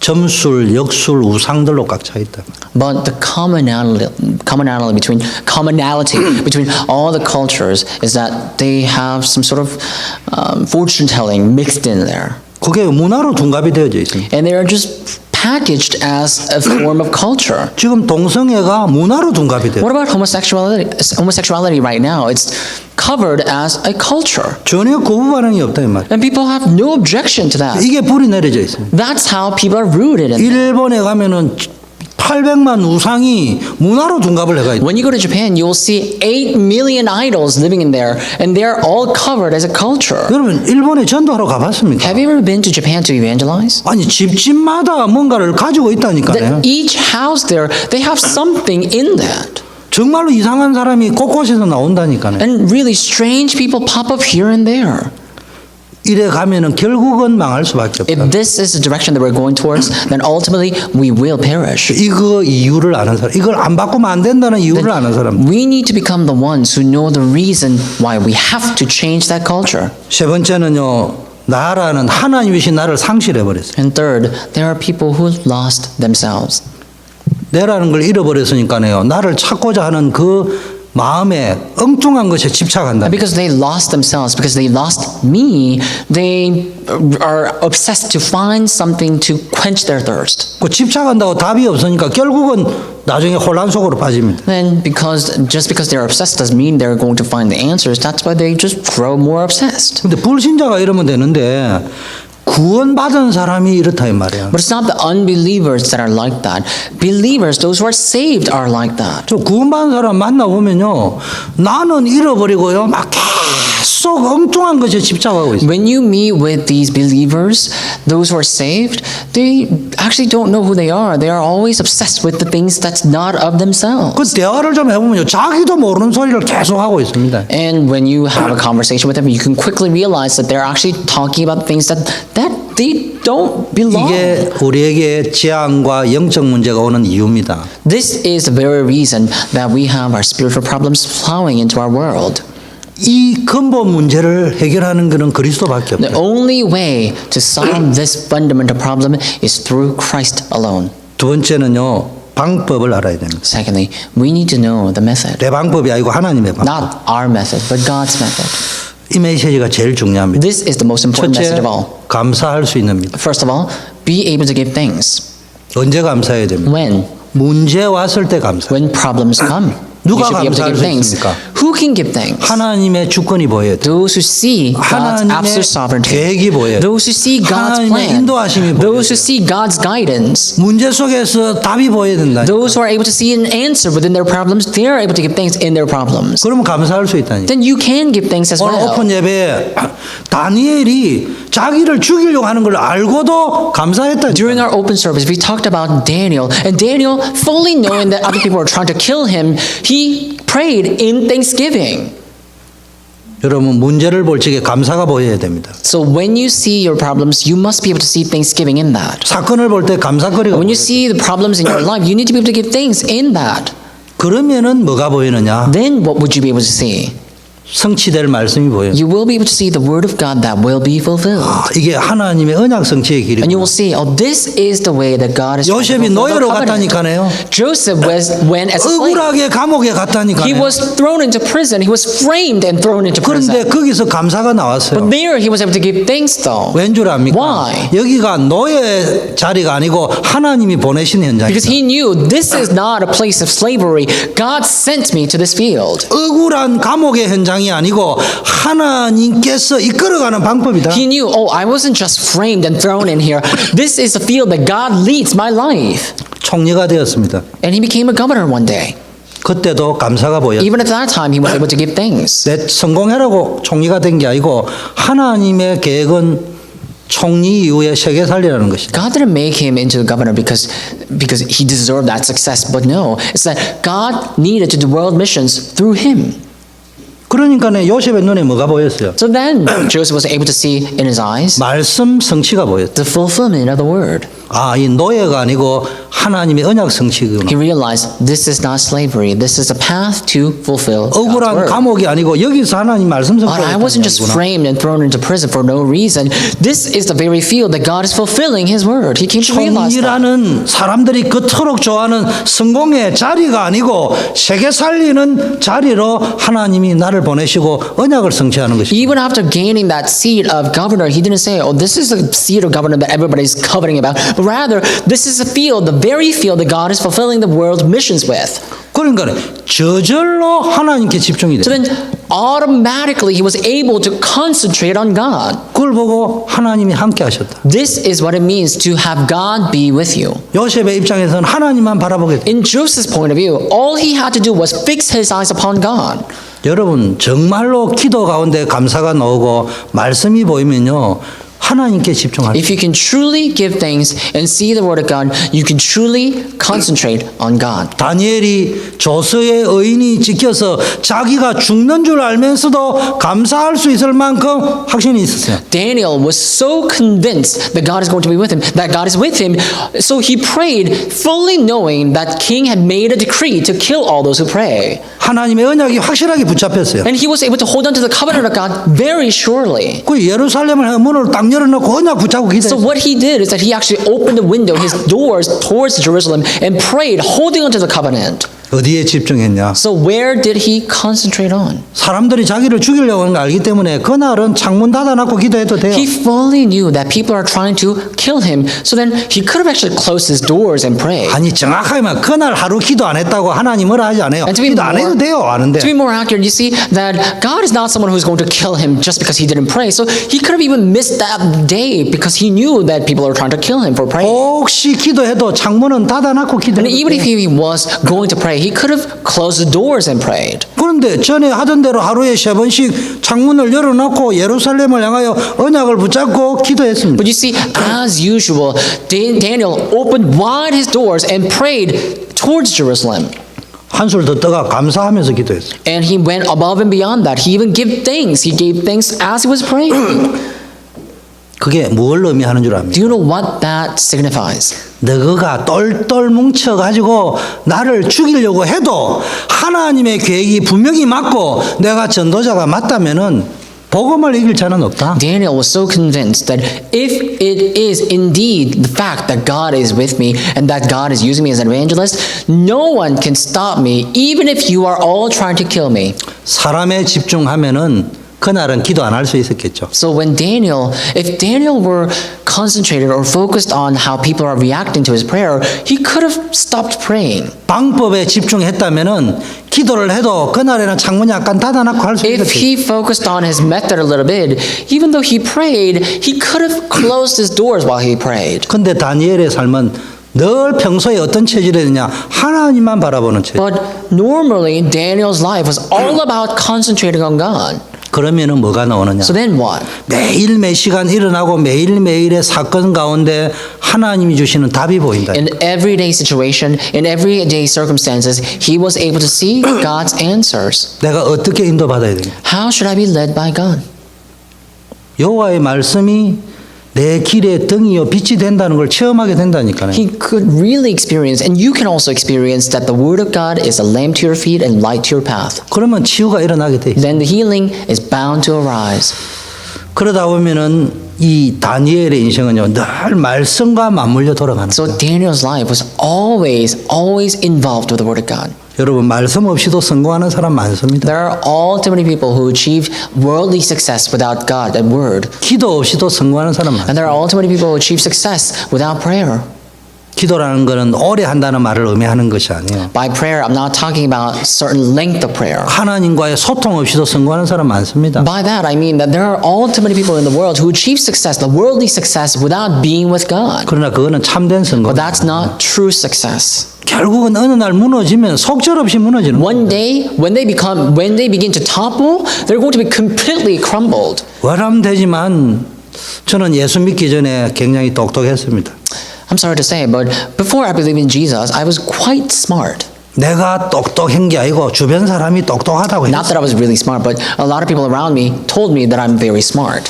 점술, 역술, 우상들로 꽉 차 있다. But the commonality between all the cultures is that they have some sort of fortune telling mixed in there, 그게 문화로 둔갑이 되어져 있습니다. and they are just packaged as a form of culture. 지금 동성애가 문화로 둔갑이 돼요. What about homosexuality? Homosexuality right now, it's covered as a culture, 전혀 거부 반응이 없다 이 말. and people have no objection to that. 이게 뿌리 내려져 있어요. That's how people are rooted in. 일본에 가면은 800만 우상이 문화로 둔갑을 해가 있다. When you go to Japan, you'll see 8 million idols living in there, and they're all covered as a culture. 여러분 일본에 전도하러 가봤습니까? Have you ever been to Japan to evangelize? 아니 집집마다 뭔가를 가지고 있다니까요. Each house there, they have something in that. 정말로 이상한 사람이 곳곳에서 나온다니까요. And really strange people pop up here and there. 이래 가면은 결국은 망할 수밖에 없다. If this is the direction that we're going towards, then ultimately we will perish. 이거 이유를 아는 사람, 이걸 안 바꾸면 안 된다는 이유를 아는 사람. We need to become the ones who know the reason why we have to change that culture. 세 번째는요, 나라는 하나님이신 나를 상실해 버렸어요. And third, there are people who lost themselves. 내라는 걸 잃어버렸으니까요, 나를 찾고자 하는 그 마음에 엉뚱한 것에 집착한다. And because they lost themselves, because they lost me, they are obsessed to find something to quench their thirst. 그 집착한다고 답이 없으니까 결국은 나중에 혼란 속으로 빠집니다. Then just because they're obsessed doesn't mean they're going to find the answers. That's why they just grow more obsessed. 근데 불신자가 이러면 되는데 구원받은 사람이 이렇다 이 말이야. But it's not the unbelievers that are like that. Believers, those who are saved, are like that. 저 구원받은 사람 만나보면요, 나는 잃어버리고요, 막 계속 엉뚱한 것에 집착하고 있어요. When you meet with these believers, those who are saved, they actually don't know who they are. They are always obsessed with the things that's not of themselves. 그 대화를 좀 해보면요, 자기도 모르는 소리를 계속 하고 있습니다. And when you have a conversation with them, you can quickly realize that they're actually talking about things that they don't belong. 이게 우리에게 재앙과 영적 문제가 오는 이유입니다. This is the very reason that we have our spiritual problems plowing into our world. 이 근본 문제를 해결하는 것은 그리스도밖에 The 없어요. only way to solve this fundamental problem is through Christ alone. 두 번째는요, 방법을 알아야 됩니다. Secondly, we need to know the method. 내 방법이 아니고 하나님의 방법. Not our method, but God's method. 이 메시지가 제일 중요합니다. This is the most important 첫째, message of all. 감사할 수 있는 믿음. First of all, be able to give thanks. 언제 감사해야 됩니까? When? 문제 왔을 때 감사. When problems come. You 누가 should be able to 감사할 give 수 thanks. 있습니까? Who can give thanks? 하나님의 주권이 보여야 돼. Those who see God's 하나님의 absolute sovereignty. 계획이 보여야 돼. Those who see God's 하나님의 plan. 인도하심이 보여야 Those 돼. who see God's guidance. 문제 속에서 답이 보여야 된다. Those who are able to see an answer within their problems, they are able to give thanks in their problems. 그러면 감사할 수 있다니. Then you can give thanks as 오늘 well. 오픈 예배에 다니엘이 자기를 죽이려고 하는 걸 알고도 감사했다. During our open service, we talked about Daniel, and Daniel, fully knowing that other people were trying to kill him, he prayed in thanksgiving. 여러분 문제를 볼 적에 감사가 보여야 됩니다. So when you see your problems, you must be able to see thanksgiving in that. 사건을 볼 때 감사거리가 When you 보여요. see the problems in your life, you need to be able to give thanks in that. 그러면은 뭐가 보이느냐? Then what would you be able to see? 성취될 말씀이 보여요. You will be able to see the word of God that will be fulfilled. 이게 하나님의 언약 성취의 And you 길이고 will see, oh, this is the way that God is trying to 요셉이 fulfill the 노예로 covenant. 갔다니까요. Joseph went as a slave. 억울하게 감옥에 He 갔다니까요. was thrown into prison. He was framed and thrown into 그런데 prison. 거기서 감사가 But 나왔어요. there he was able to give thanks though. 왠 줄 압니까? Why? 여기가 노예 자리가 아니고 하나님이 보내신 Because 현장이다. he knew this is not a place of slavery. God sent me to this field. 억울한 감옥의 현장이 아니고 하나님께서 이끌어가는 방법이다. He knew, oh, I wasn't just framed and thrown in here. This is a field that God leads my life. 총리가 되었습니다. And he became a governor one day. 그때도 감사가 보였어요. Even at that time, he was able to give thanks. 내 성공해라고 총리가 된 게 아니고 하나님의 계획은 총리 이후에 세계 살리라는 것이다. God didn't make him into the governor because he deserved that success. But no, it's that God needed to do world missions through him. 그러니까 요셉의 눈에 뭐가 보였어요? So then Joseph was able to see in his eyes 말씀 성취가 보였다. the fulfillment of the word. 아, 이 노예가 아니고 하나님의 언약 성취구나. He realized this is not slavery. This is a path to fulfill God's 억울한 word. 감옥이 아니고 여기서 하나님 말씀 But I wasn't just 성취구나. framed and thrown into prison for no reason. This is the very field that God is fulfilling His word. He came to realize that. 총리라는 사람들이 그토록 좋아하는 성공의 자리가 아니고 세계 살리는 자리로 하나님이 나를 보내시고 언약을 성취하는 것입니다. Even after gaining that seat of governor, he didn't say, oh, this is the seat of governor that everybody's coveting about. But rather, this is a field, the very field that God is fulfilling the world's missions with. 그러니까 저절로 하나님께 집중이 So 돼요. then automatically he was able to concentrate on God. 그걸 보고 하나님이 함께 하셨다. This is what it means to have God be with you. 요셉의 입장에서는 하나님만 바라보게 돼. In Joseph's point of view, all he had to do was fix his eyes upon God. 여러분 정말로 기도 가운데 감사가 나오고 말씀이 보이면요. 하나님께 집중하세요. If you can truly give thanks and see the word of God, you can truly concentrate on God. 다니엘이 조서의 의인이 지켜서 자기가 죽는 줄 알면서도 감사할 수 있을 만큼 확신이 있었어요. Daniel was so convinced that God is going to be with him, that God is with him, so he prayed fully knowing that king had made a decree to kill all those who pray. 하나님의 언약이 확실하게 붙잡혔어요. And he was able to hold on to the covenant of God very surely. 그 예루살렘을 문을 딱 열어놓고 언약 붙잡고 So 기도했어요. what he did is that he actually opened the window, his doors towards Jerusalem, and prayed, holding onto the covenant. 어디에 집중했냐? So where did he concentrate on? 사람들이 자기를 죽이려고 하는 걸 알기 때문에 그날은 창문 닫아놓고 기도해도 돼요. He fully knew that people are trying to kill him. So then he could have actually closed his doors and prayed. 아니 정확하게 말하면 그날 하루 기도 안 했다고 하나님 뭐라 하지 않아요. And to be 기도 안 해도 돼요. 아는데. To be more accurate, you see that God is not someone who's going to kill him just because he didn't pray. So he could have even missed that day because he knew that people are trying to kill him for praying. 혹시 기도해도 창문은 닫아놓고 And 기도해도 even 돼요. if he was going to pray, he could have closed the doors and prayed. 그런데 전에 하던 대로 하루에 3번씩 창문을 열어놓고 예루살렘을 향하여 언약을 붙잡고 기도했습니다. But you see, as usual, Daniel opened wide his doors and prayed towards Jerusalem. 한술 더 떠가 감사하면서 기도했어요. And he went above and beyond that. He even gave thanks. He gave thanks as he was praying. 그게 뭘 의미하는 줄 압니까? Do you know what that signifies? 너가 똘똘 뭉쳐가지고 나를 죽이려고 해도 하나님의 계획이 분명히 맞고 내가 전도자가 맞다면은 복음을 이길 자는 없다. Daniel was so convinced that if it is indeed the fact that God is with me and that God is using me as an evangelist, no one can stop me, even if you are all trying to kill me. 사람에 집중하면은 그날은 기도 안 할 수 있었겠죠. So if Daniel were concentrated or focused on how people are reacting to his prayer, he could have stopped praying. 방법에 집중했다면은 기도를 해도 그날에는 창문이 약간 닫아놓고 할 수 If 있었겠죠. he focused on his method a little bit, even though he prayed, he could have closed his doors while he prayed. 근데 다니엘의 삶은 늘 평소에 어떤 체질이었냐? 하나님만 바라보는 체질. But normally, Daniel's life was all about concentrating on God. 그러면은 뭐가 나오느냐? So then what? 매일 매 시간 일어나고 매일매일의 사건 가운데 하나님이 주시는 답이 보인다. In everyday situation, in everyday circumstances, he was able to see God's answers. 내가 어떻게 인도받아야 되냐? How should I be led by God? 여호와의 말씀이 내 길의 등이요 빛이 된다는 걸 체험하게 된다니까요. He could really experience, and you can also experience that the word of God is a lamp to your feet and light to your path. 그러면 치유가 일어나게 돼 있어요. Then the healing is bound to arise. 그러다 보면은 이 다니엘의 인생은요 늘 말씀과 맞물려 돌아가는 So 거예요. Daniel's life was always involved with the word of God. 여러분 말씀 없이도 성공하는 사람 많습니다. There are all too many people who achieve worldly success without God and word. 기도 없이도 성공하는 사람 많습니다. And there are all too many people who achieve success without prayer. 기도라는 것은 오래 한다는 말을 의미하는 것이 아니에요. By prayer, I'm not talking about certain length of prayer. 하나님과의 소통 없이도 성공하는 사람 많습니다. By that, I mean that there are all too many people in the world who achieve success, the worldly success, without being with God. 그러나 그거는 참된 성공. But that's not true success. 결국은 어느 날 무너지면 속절없이 무너지는 거예요. One day, when they begin to topple, they're going to be completely crumbled. 월함되지만 저는 예수 믿기 전에 굉장히 똑똑했습니다. I'm sorry to say, but before I believed in Jesus, I was quite smart. 내가 똑똑한 게 아니고 주변 사람이 똑똑하다고 Not that 했어요. I was really smart, but a lot of people around me told me that I'm very smart.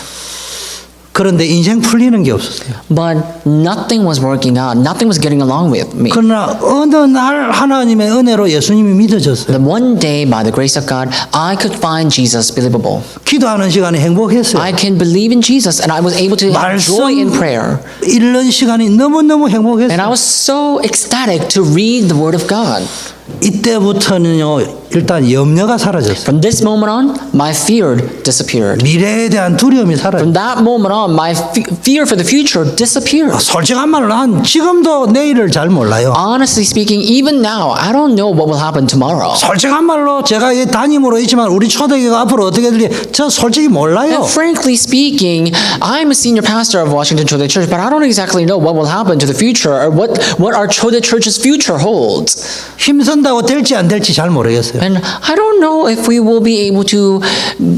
그런데 인생 풀리는 게 없었어요. But nothing was working out. Nothing was getting along with me. 그러나 어느 날 하나님의 은혜로 예수님이 믿어졌어요. Then one day, by the grace of God, I could find Jesus believable. 기도하는 시간에 행복했어요. I can believe in Jesus, and I was able to have joy in prayer. 읽는 시간이 너무너무 And I 행복했어요. was so ecstatic to read the Word of God. 이때부터는요 일단 염려가 사라졌어요. From this moment on, my fear disappeared. 미래에 대한 두려움이 사라졌어요. From that moment on, my fear for the future disappeared. 솔직한 말로 난 지금도 내일을 잘 몰라요. Honestly speaking, even now, I don't know what will happen tomorrow. 솔직한 말로 제가 이 담임으로 있지만 우리 초대교회가 앞으로 어떻게 될지 저 솔직히 몰라요. And frankly speaking, I'm a senior pastor of Washington Chodae Church, but I don't exactly know what will happen to the future or what our Chodae Church's future holds. 힘선다고 될지 안 될지 잘 모르겠어요. And I don't know if we will be able to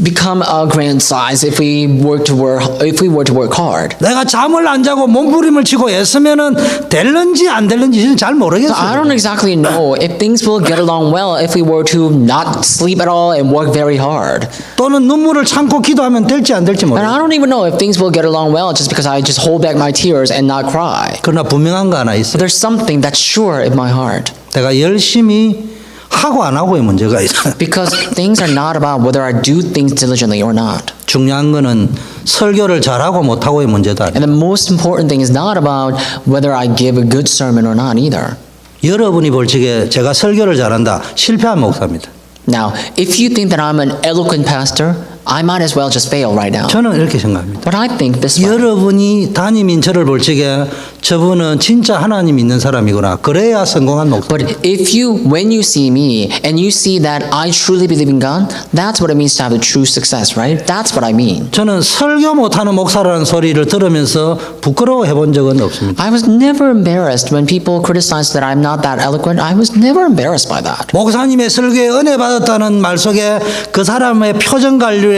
become a grand size if we were to work hard. 내가 잠을 안 자고 몸부림을 치고 애쓰면은 될는지 안 될는지 잘 So I 모르겠어요. don't exactly know if things will get along well if we were to not sleep at all and work very hard. 또는 눈물을 참고 기도하면 될지 안 될지 And 모르겠어요. I don't even know if things will get along well just because I just hold back my tears and not cry. 그러나 분명한 거 하나 But 있어요. there's something that's sure in my heart. 내가 열심히 하고 안 하고의 문제가 있어요. Because things are not about whether I do things diligently or not. 중요한 거는 설교를 잘하고 못하고의 문제도 아니에요. And the most important thing is not about whether I give a good sermon or not either. 여러분이 볼 적에 제가 설교를 잘한다 실패한 목사입니다. Now, if you think that I'm an eloquent pastor, I might as well just fail right now. 저는 이렇게 생각합니다. But I think this way. 여러분이 담임인 저를 볼 적에 저분은 진짜 하나님 있는 사람이구나. 그래야 성공한 목사. But if you, when you see me and you see that I truly believe in God, that's what it means to have a true success, right? That's what I mean. 저는 설교 못하는 목사라는 소리를 들으면서 부끄러워해 본 적은 없습니다. I was never embarrassed when people criticized that I'm not that eloquent. I was never embarrassed by that. 목사님의 설교에 은혜 받았다는 말 속에 그 사람의 표정 관리에서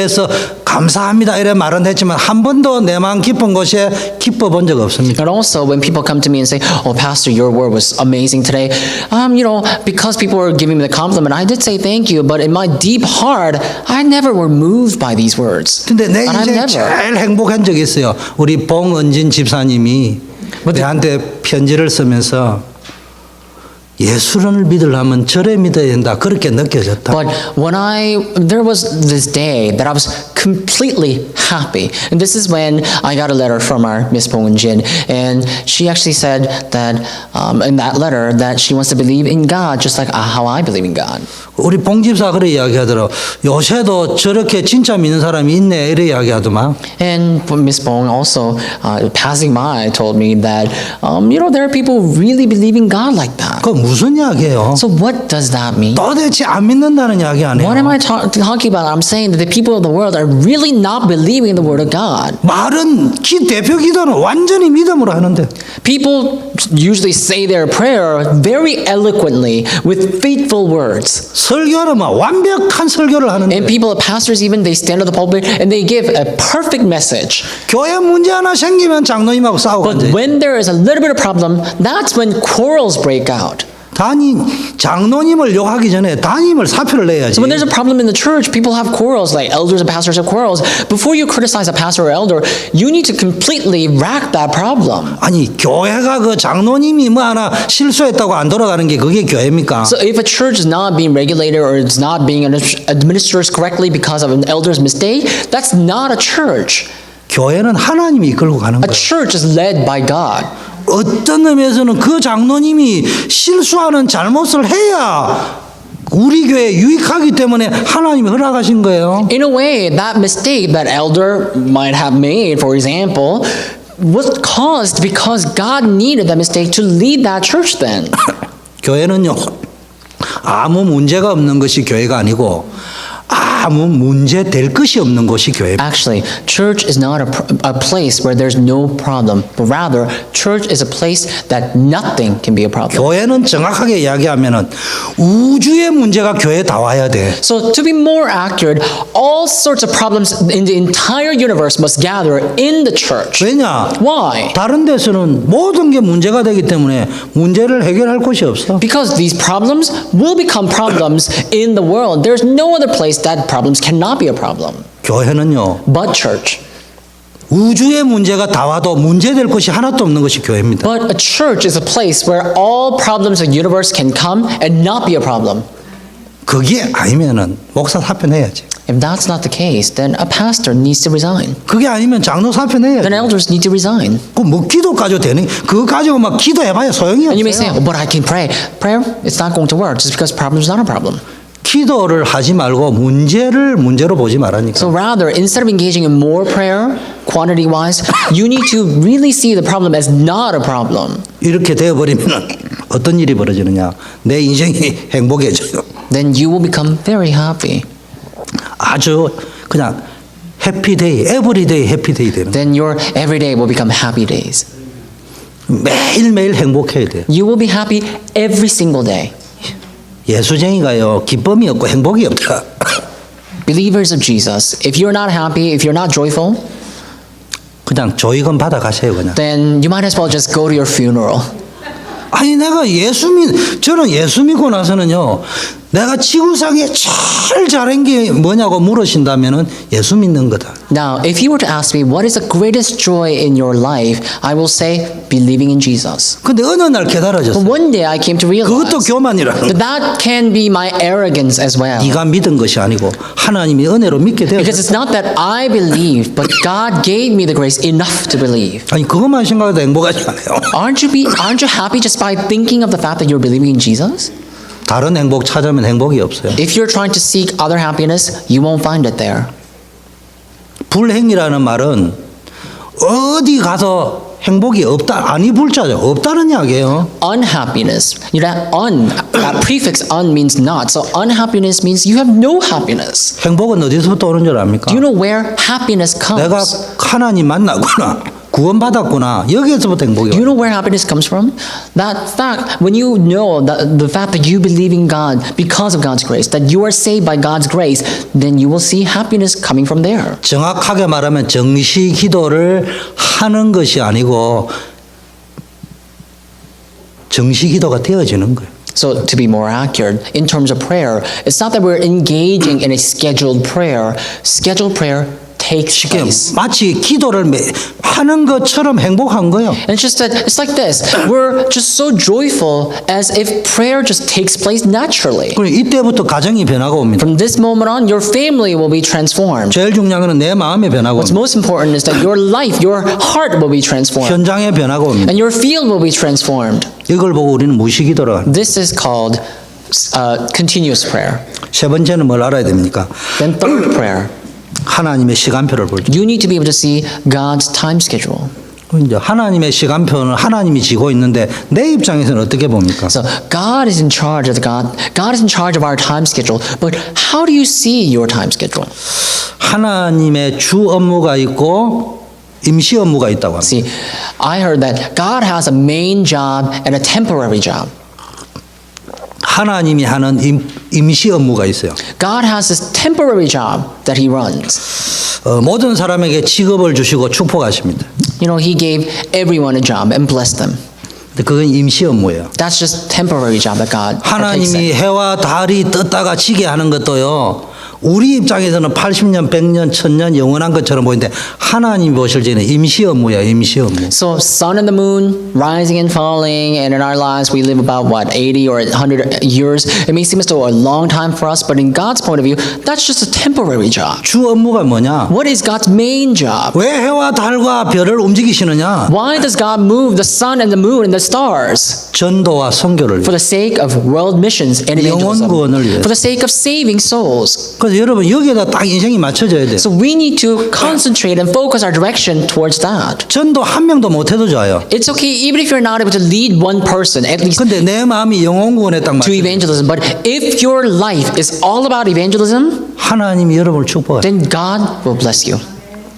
감사합니다 이런 말은 했지만 한 번도 내 마음 깊은 곳에 기뻐 본 적 없습니다. And also, when people come to me and say, "Oh, Pastor, your word was amazing today," because people were giving me the compliment, I did say thank you. But in my deep heart, I never were moved by these words. 근데 내 And I'm 인생 never. 제일 행복한 적이 있어요. 우리 봉은진 집사님이 내한테 편지를 쓰면서 예수를 믿으려면 절에 믿어야 된다 그렇게 느껴졌다. But there was this day that I was completely happy. And this is when I got a letter from our Miss Bong Jin. And she actually said that in that letter that she wants to believe in God just like how I believe in God. 우리 봉 집사 그래 이야기하더라. 요새도 저렇게 진짜 믿는 사람이 있네 이래 이야기하더만. And Miss Bong also, passing by, told me that, there are people who really believe in God like that. 그 무슨 이야기예요? So what does that mean? 도대체 안 믿는다는 이야기 아니에요? What am I talking about? I'm saying that the people of the world are really not believing in the Word of God. 말은 대표 기도는 완전히 믿음으로 하는데 People usually say their prayer very eloquently with faithful words. 설교를 막 완벽한 설교를 하는데 And people, pastors even, they stand on the pulpit and they give a perfect message. 교회 문제 하나 생기면 장로님하고 싸우고 But 앉아요. when there is a little bit of problem, that's when quarrels break out. 장로님을 욕하기 전에 담임을 사표를 내야지. So when there's a problem in the church, people have quarrels, like elders and pastors have quarrels. Before you criticize a pastor or elder, you need to completely rack that problem. 아니 교회가 그 장로님이 뭐 하나 실수했다고 안 돌아가는 게 그게 교회입니까? So if a church is not being regulated or it's not being administered correctly because of an elder's mistake, that's not a church. 교회는 하나님이 이끌고 가는 A 거예요. church is led by God. 어떤 의미에서는 그 장로님이 실수하는 잘못을 해야 우리 교회에 유익하기 때문에 하나님이 허락하신 거예요. In a way, that mistake that elder might have made, for example, was caused because God needed that mistake to lead that church then. 교회는요 아무 문제가 없는 것이 교회가 아니고 아무 문제 될 것이 없는 곳이 교회입니다. Actually, church is not a place where there's no problem, but rather, church is a place that nothing can be a problem. 교회는 정확하게 이야기하면은 우주의 문제가 교회에 다 와야 돼. So, to be more accurate, all sorts of problems in the entire universe must gather in the church. 왜냐? Why? 다른 데서는 모든 게 문제가 되기 때문에 문제를 해결할 곳이 없어. Because these problems will become problems in the world. There's no other place that problems cannot be a problem. 교회는요 But church. 우주의 문제가 다 와도 문제될 것이 하나도 없는 것이 교회입니다. But a church is a place where all problems of the universe can come and not be a problem. 그게 아니면은 목사 사표내야지. If that's not the case, then a pastor needs to resign. 그게 아니면 장로 사표내야지. Then elders need to resign. 그뭐 기도 가지고 되는 그거 가지고 막 기도해봐야 소용이 And you may say, 없어요. oh, but I can pray. Prayer, it's not going to work just because problem is not a problem. 기도를 하지 말고 문제로 보지 말라니까. So rather, instead of engaging in more prayer, quantity-wise, you need to really see the problem as not a problem. 이렇게 되어버리면 어떤 일이 벌어지느냐? 내 인생이 행복해져요. Then you will become very happy. 아주 그냥 해피데이, 에브리데이 해피데이 되는. Then your everyday will become happy days. 매일매일 행복해야 돼. You will be happy every single day. 예수쟁이가요 기쁨이 없고 행복이 없다. Believers of Jesus, if you're not happy, if you're not joyful, 그냥 조의금 받아가세요 그냥. then you might as well just go to your funeral. 아니 내가 저는 예수 믿고 나서는요 내가 지구상에 제일 잘한 게 뭐냐고 물으신다면은 예수 믿는 거다. Now, if you were to ask me what is the greatest joy in your life, I will say believing in Jesus. 근데 어느 날 But 깨달아졌어. one day I came to realize 그것도 교만이라는 that 거. that can be my arrogance as well. 네가 믿은 것이 아니고 하나님이 은혜로 믿게 Because 되었어. it's not that I believed, but God gave me the grace enough to believe. 아니 그것만 생각해도 행복하지 않아요. Aren't you happy just by thinking of the fact that you're believing in Jesus? 다른 행복 찾으면 행복이 없어요. If you're trying to seek other happiness, you won't find it there. 불행이라는 말은 어디 가서 행복이 없다 아니 불자죠. 없다는 이야기예요. Unhappiness. You know, that prefix un means not. So unhappiness means you have no happiness. 행복은 어디서부터 오는 줄 압니까? Do you know where happiness 내가 comes? 하나님 만나구나. 구원받았구나. 여기에서부터 행복이 Do you 와요. know where happiness comes from? That fact, when you know that the fact that you believe in God because of God's grace, that you are saved by God's grace, then you will see happiness coming from there. 정확하게 말하면 정시 기도를 하는 것이 아니고 정시 기도가 되어지는 거예요. So to be more accurate, in terms of prayer, it's not that we're engaging in a scheduled prayer. Scheduled prayer takes place. 마치 기도를 하는 것처럼 행복한 거예요. And it's just that it's like this. We're just so joyful as if prayer just takes place naturally. 그럼 이때부터 가정이 변화가 옵니다. From this moment on, your family will be transformed. 제일 중요한 것은 내 마음의 변화가 What's 옵니다. most important is that your life, your heart will be transformed. 현장의 변화가 옵니다. And your field will be transformed. 이걸 보고 우리는 무시기도라 합니다. This is called continuous prayer. 세 번째는 뭘 알아야 됩니까? Then third prayer. 하나님의 시간표를 볼 줄. You need to be able to see God's time schedule. 이제 하나님의 시간표는 하나님이 지고 있는데 내 입장에서는 어떻게 봅니까? So God is in charge of God is in charge of our time schedule. But how do you see your time schedule? 하나님의 주 업무가 있고 임시 업무가 있다고 합니다. See, I heard that God has a main job and a temporary job. 하나님이 하는 임시 업무가 있어요. God has this temporary job that he runs. 모든 사람에게 직업을 주시고 축복하십니다. You know, he gave everyone a job and blessed them. 근데 그건 임시 업무예요. That's just temporary job that God takes 하나님이 in. 해와 달이 떴다가 지게 하는 것도요. 우리 입장에서는 80년, 100년, 1000년 영원한 것처럼 보이는데 하나님 보실 때는 임시 업무야, 임시 업무. So sun and the moon rising and falling, and in our lives we live about what 80 or 100 years. It may seem as though a long time for us, but in God's point of view, that's just a temporary job. 주 업무가 뭐냐? What is God's main job? 왜 해와 달과 별을 움직이시느냐? Why does God move the sun and the moon and the stars? 전도와 선교를 For 위해. the sake of world missions and 영혼 evangelism. 구원을 위해. For the sake of saving souls. 그래서 여러분 여기에다 딱 인생이 맞춰져야 돼요. So we need to concentrate and focus our direction towards that. 전도 한 명도 못해도 좋아요. It's okay even if you're not able to lead one person, at least 근데 내 마음이 영혼 구원에 딱 to 맞춰. evangelism. But if your life is all about evangelism, 하나님이 여러분을 축복해요. then God will bless you.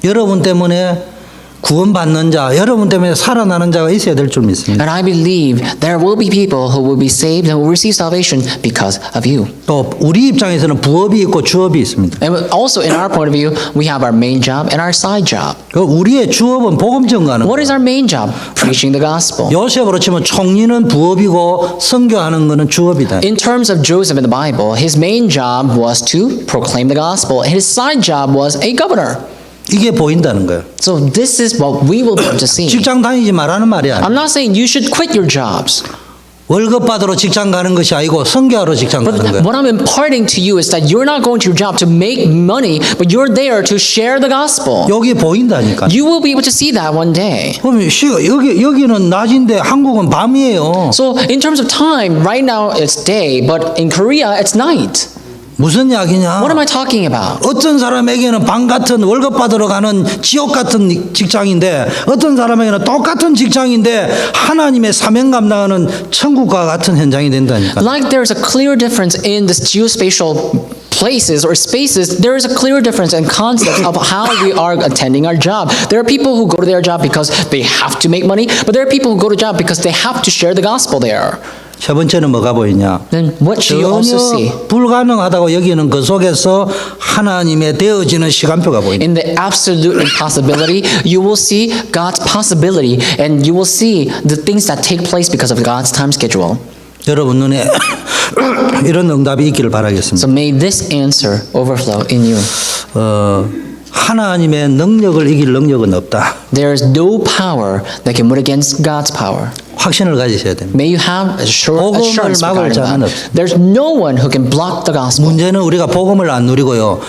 여러분 때문에 구원받는 자, 여러분 때문에 살아나는 자가 있어야 될 줄 믿습니다. And I believe there will be people who will be saved and will receive salvation because of you. 또 우리 입장에서는 부업이 있고 주업이 있습니다. And also in our point of view, we have our main job and our side job. 그 우리의 주업은 복음 전가하는 What is 거예요. our main job? Preaching the gospel. 요셉으로 치면 총리는 부업이고 선교하는 것은 주업이다. In terms of Joseph in the Bible, his main job was to proclaim the gospel. His side job was a governor. 이게 보인다는 거예요. So this is what we will be able to see. 직장 다니지 말라는 말이야. I'm not saying you should quit your jobs. 월급 받으러 직장 가는 것이 아니고 선교하러 직장 But 가는 거예요. what I'm imparting to you is that you're not going to your job to make money, but you're there to share the gospel. 여기 보인다니까. You will be able to see that one day. 그럼 여기는 낮인데 한국은 밤이에요. So in terms of time, right now it's day, but in Korea it's night. 무슨 이야기냐? What am I talking about? 어떤 사람에게는 밤 같은 월급 받으러 가는 지옥 같은 직장인데 어떤 사람에게는 똑같은 직장인데 하나님의 사명 감당하는 천국과 같은 현장이 된다니까. Like there's a clear difference in this geospatial places or spaces, there is a clear difference in concept of how we are attending our job. There are people who go to their job because they have to make money, but there are people who go to job because they have to share the gospel there. 세 번째는 뭐가 보이냐? Then what should you also see? 전혀 불가능하다고 여기는 그 속에서 하나님의 되어지는 시간표가 보인다. In the absolute impossibility, you will see God's possibility, and you will see the things that take place because of God's time schedule. 여러분 눈에 이런 응답이 있기를 바라겠습니다. So may this answer overflow in you. 하나님의 능력을 이길 능력은 없다. There is no power that can win against God's power. 확신을 가지셔야 됩니다. May you have 복음을 assurance 막을 regarding 자는 that. There's no one who can block the gospel. 문제는 우리가 복음을 안 누리고요.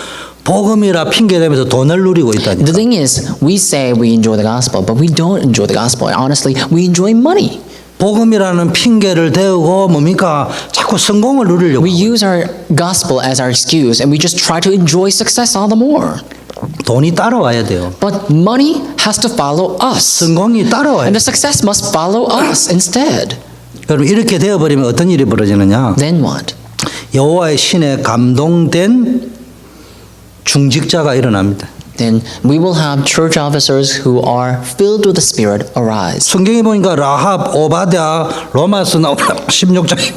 복음이라 핑계대면서 돈을 누리고 있다니까. The thing is, we say we enjoy the gospel, but we don't enjoy the gospel. Honestly, we enjoy money. 복음이라는 핑계를 대고 뭡니까? 자꾸 성공을 누리려고. We use our gospel as our excuse, and we just try to enjoy success all the more. 돈이 따라와야 돼요. But money has to follow us, 성공이 따라와야 and 돼요. the success must follow us instead. 여러분 이렇게 되어버리면 어떤 일이 벌어지느냐? Then what? 여호와의 신에 감동된 중직자가 일어납니다. Then we will have church officers who are filled with the Spirit arise. 성경에 보니까 라합, 오바댜, 로마서 나오는 16장에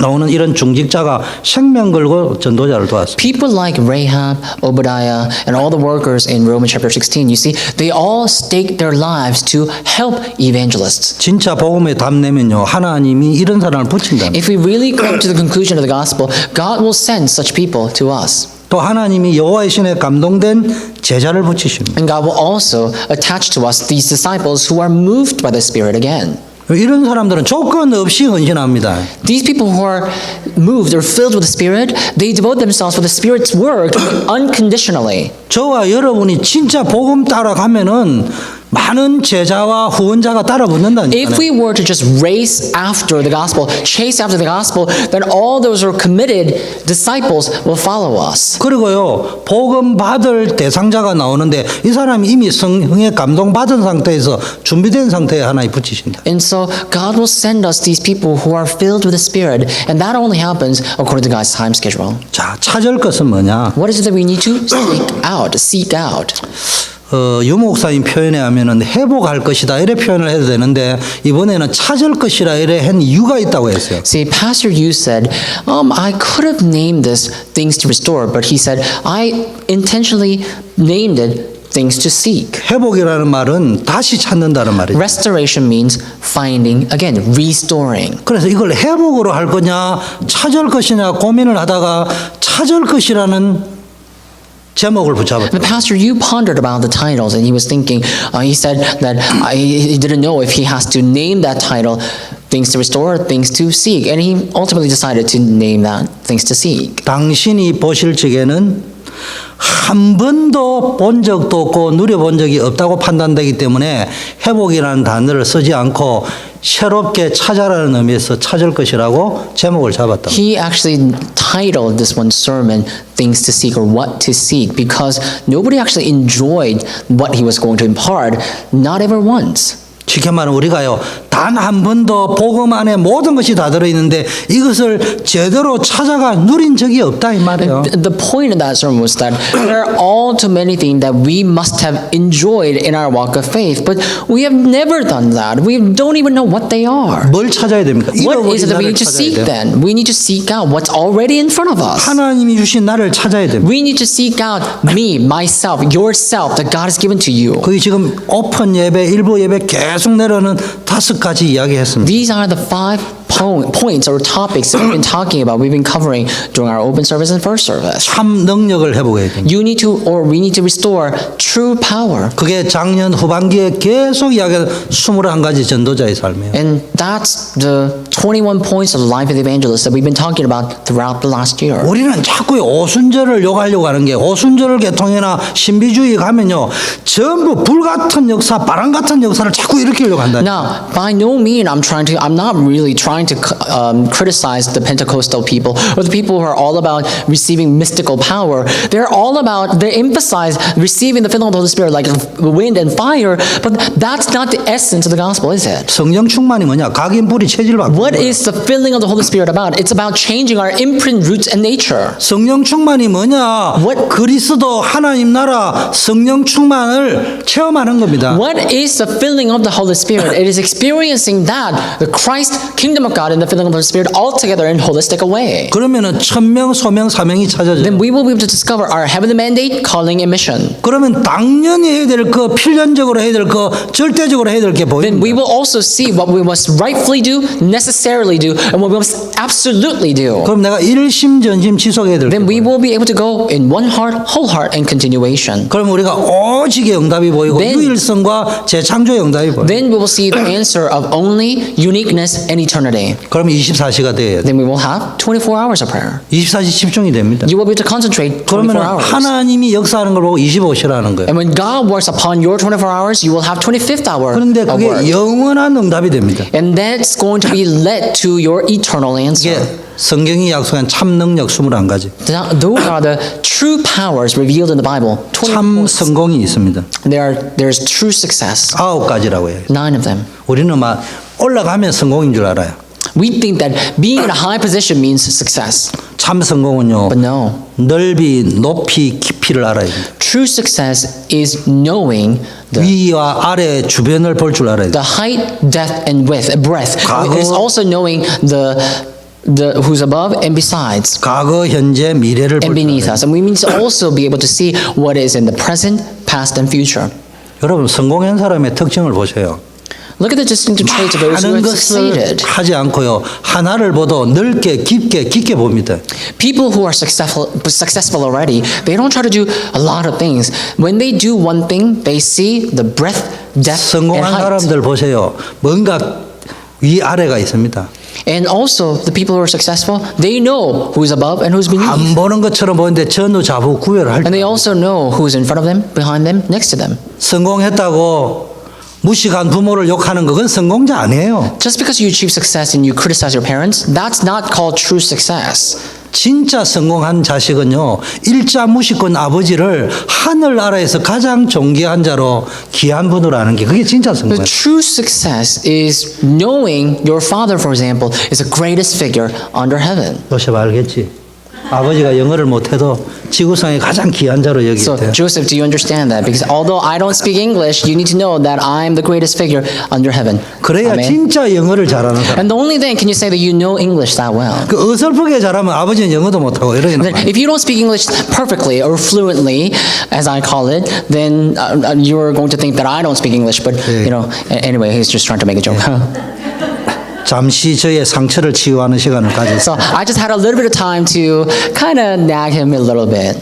나오는 이런 중직자가 생명 걸고 전도자를 도왔습니다. People like Rahab, Obadiah, and all the workers in Romans chapter 16, you see, they all staked their lives to help evangelists. 진짜 복음에 답내면요 하나님이 이런 사람을 붙인다. If we really come to the conclusion of the gospel, God will send such people to us. 또 하나님이 여호와의 신에 감동된 제자를 붙이십니다. And God will also attach to us these disciples who are moved by the Spirit again. 이런 사람들은 조건 없이 헌신합니다. These people who are moved or filled with the Spirit, they devote themselves for the Spirit's work unconditionally. 저와 여러분이 진짜 복음 따라가면은 많은 제자와 후원자가 따라 If 붙는다니까요. we were to just race after the gospel, chase after the gospel, then all those who are committed disciples will follow us. 그리고요 복음 받을 대상자가 나오는데 이 사람이 이미 성령의 감동 받은 상태에서 준비된 상태에 하나님 붙이신다. And so God will send us these people who are filled with the Spirit, and that only happens according to God's time schedule. 자 찾을 것은 뭐냐? What is it that we need to seek out? 유 목사님 표현에 하면은 회복할 것이다 이래 표현을 해도 되는데 이번에는 찾을 것이라 이래 한 이유가 있다고 했어요. See, Pastor Yu said, I could have named this things to restore, but he said, I intentionally named it things to seek. 회복이라는 말은 다시 찾는다는 말이죠. Restoration means finding, again, restoring. 그래서 이걸 회복으로 할 거냐 찾을 것이냐 고민을 하다가 찾을 것이라는 제목을 붙잡았다. The pastor Yu pondered about the titles, and he was thinking, he said that he didn't know if he has to name that title things to restore, things to seek. And he ultimately decided to name that things to seek. 당신이 보실 적에는 한 번도 본 적도 없고 누려본 적이 없다고 판단되기 때문에 회복이라는 단어를 쓰지 않고 새롭게 찾아라는 의미에서 찾을 것이라고 제목을 잡았다. He actually titled this one sermon things to seek or what to seek because nobody actually enjoyed what he was going to impart, not ever once. 쉽게 말하면 우리가요 단 한 번도 복음 안에 모든 것이 다 들어있는데 이것을 제대로 찾아가 누린 적이 없다 이 말이에요. The point of that sermon was that there are all too many things that we must have enjoyed in our walk of faith, but we have never done that. We don't even know what they are. 뭘 찾아야 됩니까? What is 잃어버린 it that we 나를 need to 찾아야 seek 돼요. then? We need to seek out what's already in front of us. 하나님이 주신 나를 찾아야 됩니다. We need to seek out me, myself, yourself that God has given to you. 거기 지금 오픈 예배, 일부 예배 계속 내려오는 5가지 이야기했습니다. These are the 5 points or topics that we've been talking about, we've been covering during our open service and first service. 참 능력을 회복해야 됩니다. You need to, or we need to restore true power. 그게 작년 후반기에 계속 이야기한 21가지 전도자의 삶이에요. And that's the 21 points of the life of the evangelist that we've been talking about throughout the last year. 우리는 자꾸 오순절을 욕하려고 하는 게 오순절 개통이나 신비주의 가면요 전부 불같은 역사, 바람 같은 역사를 자꾸 일으키려고 한다. Now, by no means I'm not really trying to criticize the Pentecostal people or the people who are all about receiving mystical power. They emphasize receiving the filling of the Holy Spirit like wind and fire, but that's not the essence of the gospel, is it? 성령 충만이 뭐냐? 각인 뿌리 체질 바꾸는 What 거예요. is the filling of the Holy Spirit about? It's about changing our imprint, roots, and nature. 성령 충만이 뭐냐? What- 그리스도 하나님 나라 성령 충만을 체험하는 겁니다. What is the filling of the Holy Spirit? It is experiencing that, the Christ kingdom of God and the filling of the Holy Spirit all together in holistic a way. 그러면은 천명, 소명, 사명이 찾아져요. Then we will be able to discover our heavenly mandate, calling, and mission. 그러면 당연히 해야 될 거, 필연적으로 해야 될 거, 절대적으로 해야 될 게 Then we 보입니다. will also see what we must rightfully do, necessarily do, and what we must absolutely do. 그럼 내가 일심전심 지속해야 될 Then 거. we will be able to go in one heart, whole heart, and continuation. 그럼 우리가 오직의 응답이 보이고 Then- 유일성과 재창조의 응답이 보여요. Then we will see the answer of only uniqueness and eternity. 그럼 24시가 돼야 돼. Then we will have 24 hours of prayer. 24시 집중이 됩니다. You will be able to concentrate 24 그러면 hours. 하나님이 역사하는 걸 보고 25시라는 거예요. And when God works upon your 24 hours, you will have 25th hour 그런데 of 그게 work. 영원한 응답이 됩니다. And that's going to be led to your eternal answer. 이게 성경이 약속한 참 능력 21가지. Those are the true powers revealed in the Bible. 20 참 points. 성공이 있습니다. There's true success. 9가지라고 해요. 9 of them. 우리는 막 올라가면 성공인 줄 알아요. We think that being in a high position means success. 참 성공은요. But no. 넓이, 높이, 깊이를 알아야 됩니다. True success is knowing the 위와 아래 주변을 볼 줄 알아야 돼요. height, depth, and breadth. 과거- It is also knowing the who's above and besides 과거, 현재, 미래를 and 볼 줄 beneath 알아야 돼요. us. And we need to also be able to see what is in the present, past, and future. 여러분 성공한 사람의 특징을 보세요. Look at the distinctive traits of those who 많은 have 것을 succeeded. 하지 않고요. 하나를 보도 넓게 깊게 봅니다. People who are successful already, they don't try to do a lot of things. When they do one thing, they see the breadth, depth, and 성공한 height. 사람들 보세요. 뭔가 위아래가 있습니다. And also, the people who are successful, they know who's above and who's beneath. 안 보는 것처럼 보이는데 전후 좌우 구별을 할 And they 때 also know who's in front of them, behind them, next to them. 성공했다고 무식한 부모를 욕하는 건 성공자 아니에요. Just because you achieve success and you criticize your parents, that's not called true success. 진짜 성공한 자식은요. 일자 무식한 아버지를 하늘 아래에서 가장 존귀한 자로 귀한 분으로 아는 게 그게 진짜 The 성공이에요. true success is knowing your father, for example, is the greatest figure under heaven. 요셉 알겠지? 아버지가 영어를 못해도 지구상에 가장 귀한 자로 여길 So, 때 Joseph, do you understand that? Because although I don't speak English, you need to know that I'm the greatest figure under heaven. 그래야 Amen. 진짜 영어를 잘하는 사람. And only then can you say that you know English that well. 그 어설프게 잘하면 아버지는 영어도 못하고 이러는 Then 거예요. if you don't speak English perfectly or fluently, as I call it, then you're going to think that I don't speak English. But, you know, anyway, he's just trying to make a joke. 잠시 저의 상처를 치유하는 시간을 가졌어요. So I just had a little bit of time to kind of nag him a little bit.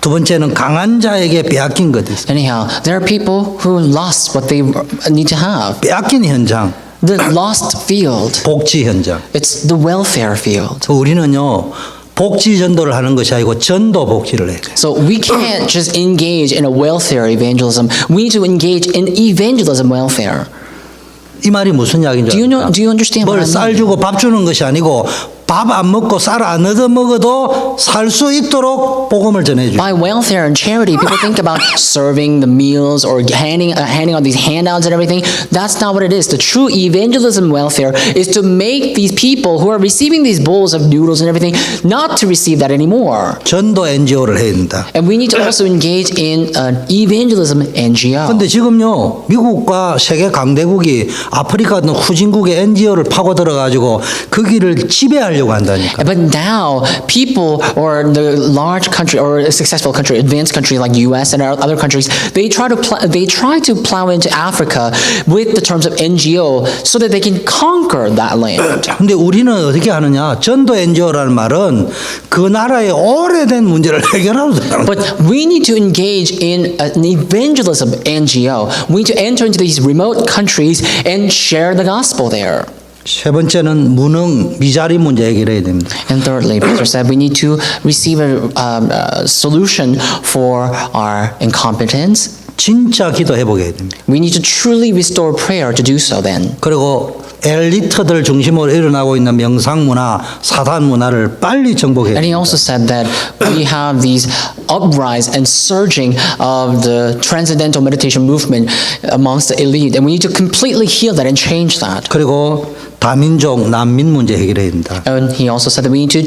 두 번째는 강한 자에게 빼앗긴 것이 있어요. Anyhow, there are people who lost what they need to have. 빼앗긴 현장, The lost field. 복지 현장. It's the welfare field. 우리는요 복지 전도를 하는 것이 아니고 전도 복지를 해야 돼요. So we can't just engage in a welfare evangelism. We need to engage in evangelism welfare. 이 말이 무슨 이야기인 줄 압니까? Do you understand what I 뭘 쌀 mean? 주고 밥 주는 것이 아니고 밥 안 먹고 쌀 안 얻어 먹어도 살 수 있도록 복음을 전해줘요. By welfare and charity, people think about serving the meals or handing out these handouts and everything. That's not what it is. The true evangelism welfare is to make these people who are receiving these bowls of noodles and everything not to receive that anymore. 전도 NGO를 해야 된다. And we need to also engage in an evangelism NGO. 근데 지금요 미국과 세계 강대국이 아프리카 등 후진국의 NGO를 파고 들어가지고 그 길을 지배하려고 한다니까. But now, people or the large country or a successful country, advanced country like U.S. and other countries, they try to plow into Africa with the terms of NGO so that they can conquer that land. 근데 우리는 어떻게 하느냐? 전도 NGO라는 말은 그 나라의 오래된 문제를 해결하는 But we need to engage in an evangelism NGO. We need to enter into these remote countries and share the gospel there. 세 번째는 무능 미자리 문제 해결해야 됩니다. And thirdly, Pastor said we need to receive a solution for our incompetence. 진짜 기도해 보게 해야 됩니다. We need to truly restore prayer to do so then. 그리고 엘리트들 중심으로 일어나고 있는 명상 문화, 사단 문화를 빨리 정복해야 And he 됩니다. also said that we have these uprise and surging of the transcendental meditation movement amongst the elite. And we need to completely heal that and change that. 그리고 다민족 난민 문제 해결해야 됩니다. And he also said that we need to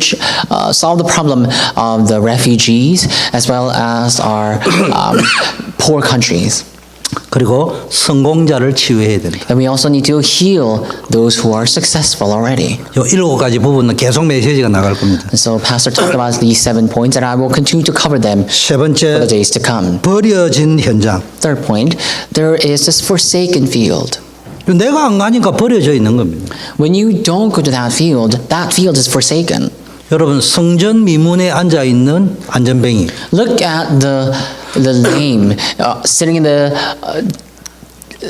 solve the problem of the refugees as well as our poor countries. 그리고 성공자를 치유해야 된다. And we also need to heal those who are successful already. 이 7가지 부분은 계속 메시지가 나갈 겁니다. And so Pastor talked about these 7 points and I will continue to cover them 세 for the 번째, days to come. 버려진 현장. Third point, there is this forsaken field. 내가 안 가니까 버려져 있는 겁니다. When you don't go to that field is forsaken. 여러분 성전 미문에 앉아 있는 안전뱅이. Look at the lame sitting in the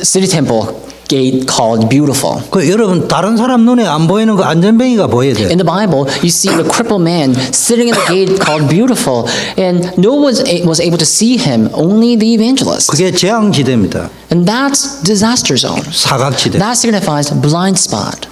city temple gate called Beautiful. 그 여러분 다른 사람 눈에 안 보이는 그 안전뱅이가 보여야 돼. In the Bible, you see the crippled man sitting in the gate called Beautiful, and no one was able to see him, only the evangelist. 그게 재앙지대입니다. And that's disaster zone. 사각지대. That signifies blind spot,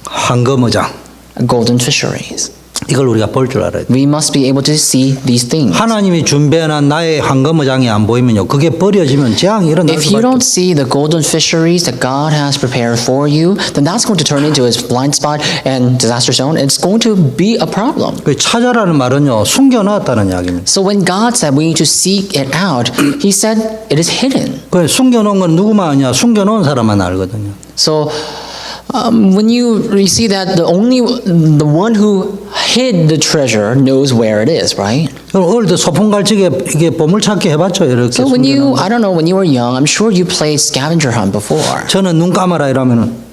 황금어장. golden fisheries. 이걸 우리가 볼 줄 알아야 돼. We must be able to see these things. 하나님이 준비해놓은 나의 황금어장이 안 보이면요, 그게 버려지면 재앙이 일어날 If you 수밖에 don't see the golden fisheries that God has prepared for you, then that's going to turn into a blind spot and disaster zone. It's going to be a problem. 그 찾아라는 말은요, 숨겨놨다는 이야기입니다. So when God said we need to seek it out, He said it is hidden. 그 숨겨놓은 건 누구만 아냐? 숨겨놓은 사람만 알거든요. So when you see that the one who hid the treasure knows where it is, right? 그럼 어릴 때 소풍 갈 적에 이게 보물찾기 해봤죠, 이렇게. So when you, 숨겨놓은 I don't know, when you were young, I'm sure you played scavenger hunt before. 저는 눈 감아라 이러면은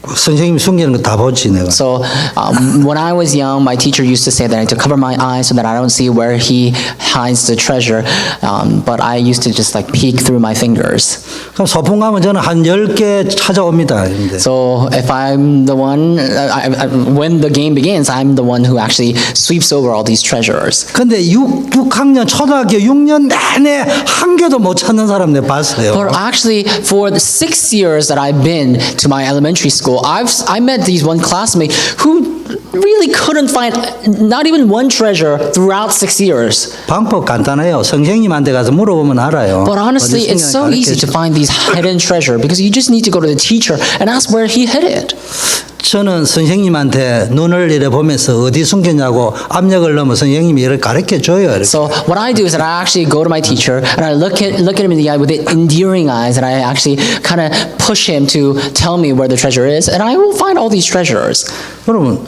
선생님이 숨기는 거 다 보지 내가. So when I was young, my teacher used to say that I had to cover my eyes so that I don't see where he hides the treasure. But I used to just like peek through my fingers. 그럼 소풍 가면 저는 한 10개 찾아옵니다. 근데. So if I'm the one, when the game begins, I'm the one who actually sweeps over all these treasures. 근데 6학년 초등학교 6년 내내 한 개도 못 찾는 사람 내가 봤어요. But actually, for the 6 years that I've been to my elementary school, I met these one classmate who really couldn't find not even one treasure throughout 6 years. 방법 간단해요. 선생님한테 가서 물어보면 알아요. But honestly, 어디 it's so 숨겼는지 easy to 가르쳐줘. find these hidden treasure because you just need to go to the teacher and ask where he hid it. 저는 선생님한테 눈을 이래 보면서 어디 숨겼냐고 압력을 넣으면 선생님이 이렇게 가르쳐 줘요. 이렇게. So what I do is that I actually go to my teacher and I look at him in the eye with the endearing eyes, and I actually kind of push him to tell me where the treasure is, and I will find all these treasures. 여러분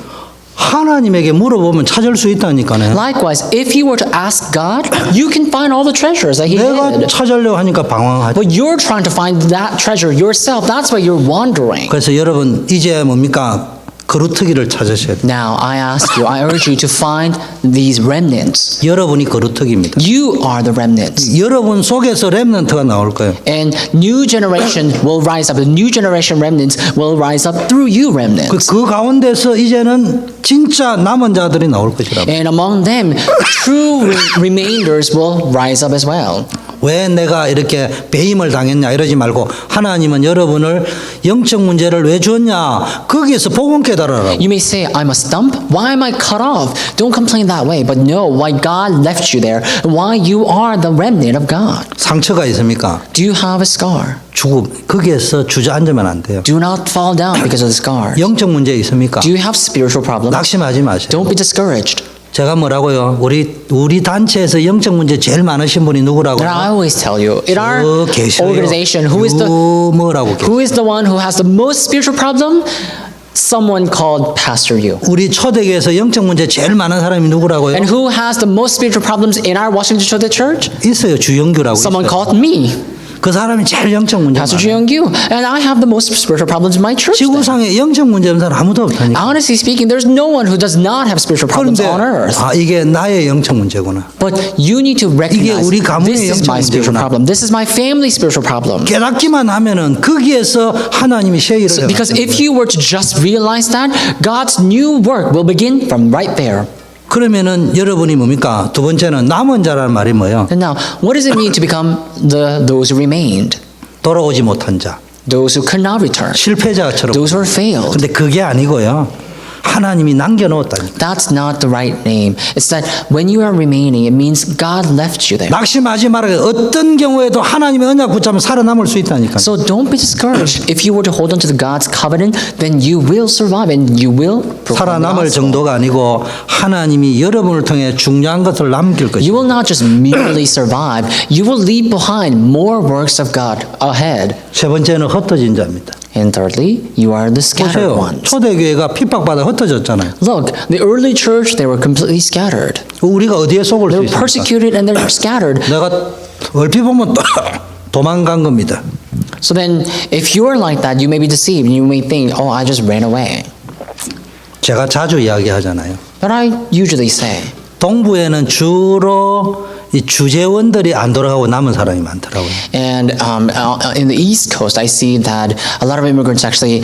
하나님에게 물어보면 찾을 수 있다니까요. Likewise, if you were to ask God, you can find all the treasures that He 내가 hid. 찾으려고 하니까 방황하죠. But you're trying to find that treasure yourself. That's why you're wandering. 그래서 여러분 이제 뭡니까? 그루터기를 찾으셔야 돼요. Now, I ask you, I urge you to find these remnants. 여러분이 그루터기입니다. You are the remnants. 여러분 속에서 렘넌트가 나올 거예요. And new generation will rise up. The new generation remnants will rise up through you remnants. 그 가운데서 이제는 진짜 남은 자들이 나올 것이라고. And among them, true remainders will rise up as well. 왜 내가 이렇게 배임을 당했냐 이러지 말고 하나님은 여러분을 영적 문제를 왜 주었냐 거기에서 복음 깨달아라고. You may say, I'm a stump. Why am I cut off? Don't complain that way. But no, why God left you there, and why you are the remnant of God. 상처가 있습니까? Do you have a scar? 죽음 거기에서 주저앉으면 안 돼요. Do not fall down because of the scar. 영적 문제 있습니까? Do you have spiritual problems? 낙심하지 마세요. Don't be discouraged. 제가 뭐라고요? 우리 단체에서 영적 문제 제일 많으신 분이 누구라고? And I always tell you, in our 계셔요. organization, who 뭐라고 계세요? is the one who has the most spiritual problem? Someone called Pastor Yu. 우리 초대교회에서 영적 문제 제일 많은 사람이 누구라고요? And who has the most spiritual problems in our Washington Chode Church? 있어요. 주영규라고 Someone 있어요. called me, 그 사람이 제일 영적 문제 Pastor 많아요. Jung-gyu. And I have the most spiritual problems in my church. then. 지구상에 영적 문제 없는 사람 아무도 없다니까. Honestly speaking, there's no one who does not have spiritual problems 그런데 on earth. 이게 나의 영적 문제구나. But you need to recognize 우리 가문의 this is my 영적 spiritual 문제구나. problem. This is my family spiritual problem. 깨닫기만 하면은 거기에서 하나님이 새 일을 해요. Because if you were to just realize that, God's new work will begin from right there. 그러면은 여러분이 뭡니까? 두 번째는 남은 자라는 말이 뭐예요? And now, what does it mean to become those who remained? 돌아오지 못한 자, Those who could not return. 실패자처럼. Those who are failed. 근데 그게 아니고요. 하나님이 남겨놓았다니까. That's not the right name. It's that when you are remaining, it means God left you there. 낙심하지 말아요. 어떤 경우에도 하나님의 언약 붙잡으면 살아남을 수 있다니까. So don't be discouraged. If you were to hold on to the God's covenant, then you will survive and you will proclaim the 살아남을 gospel. 정도가 아니고 하나님이 여러분을 통해 중요한 것을 남길 You 것이다. will not just merely survive, you will leave behind more works of God ahead. 세 번째는 흩어진 자입니다. And thirdly, you are the scattered 보세요. ones. 초대교회가 핍박받아 흩어졌잖아요. Look, the early church, they were completely scattered. 우리가 어디에 속을 They 수 were 있습니까? persecuted and they were scattered. 내가 얼핏 보면 도망간 겁니다. So then, if you are like that, you may be deceived and you may think, oh, I just ran away. 제가 자주 이야기하잖아요. But I usually say, 동부에는 주로 이 주재원들이 안 돌아가고 남은 사람이 많더라고요. and in the East Coast, I see that a lot of immigrants actually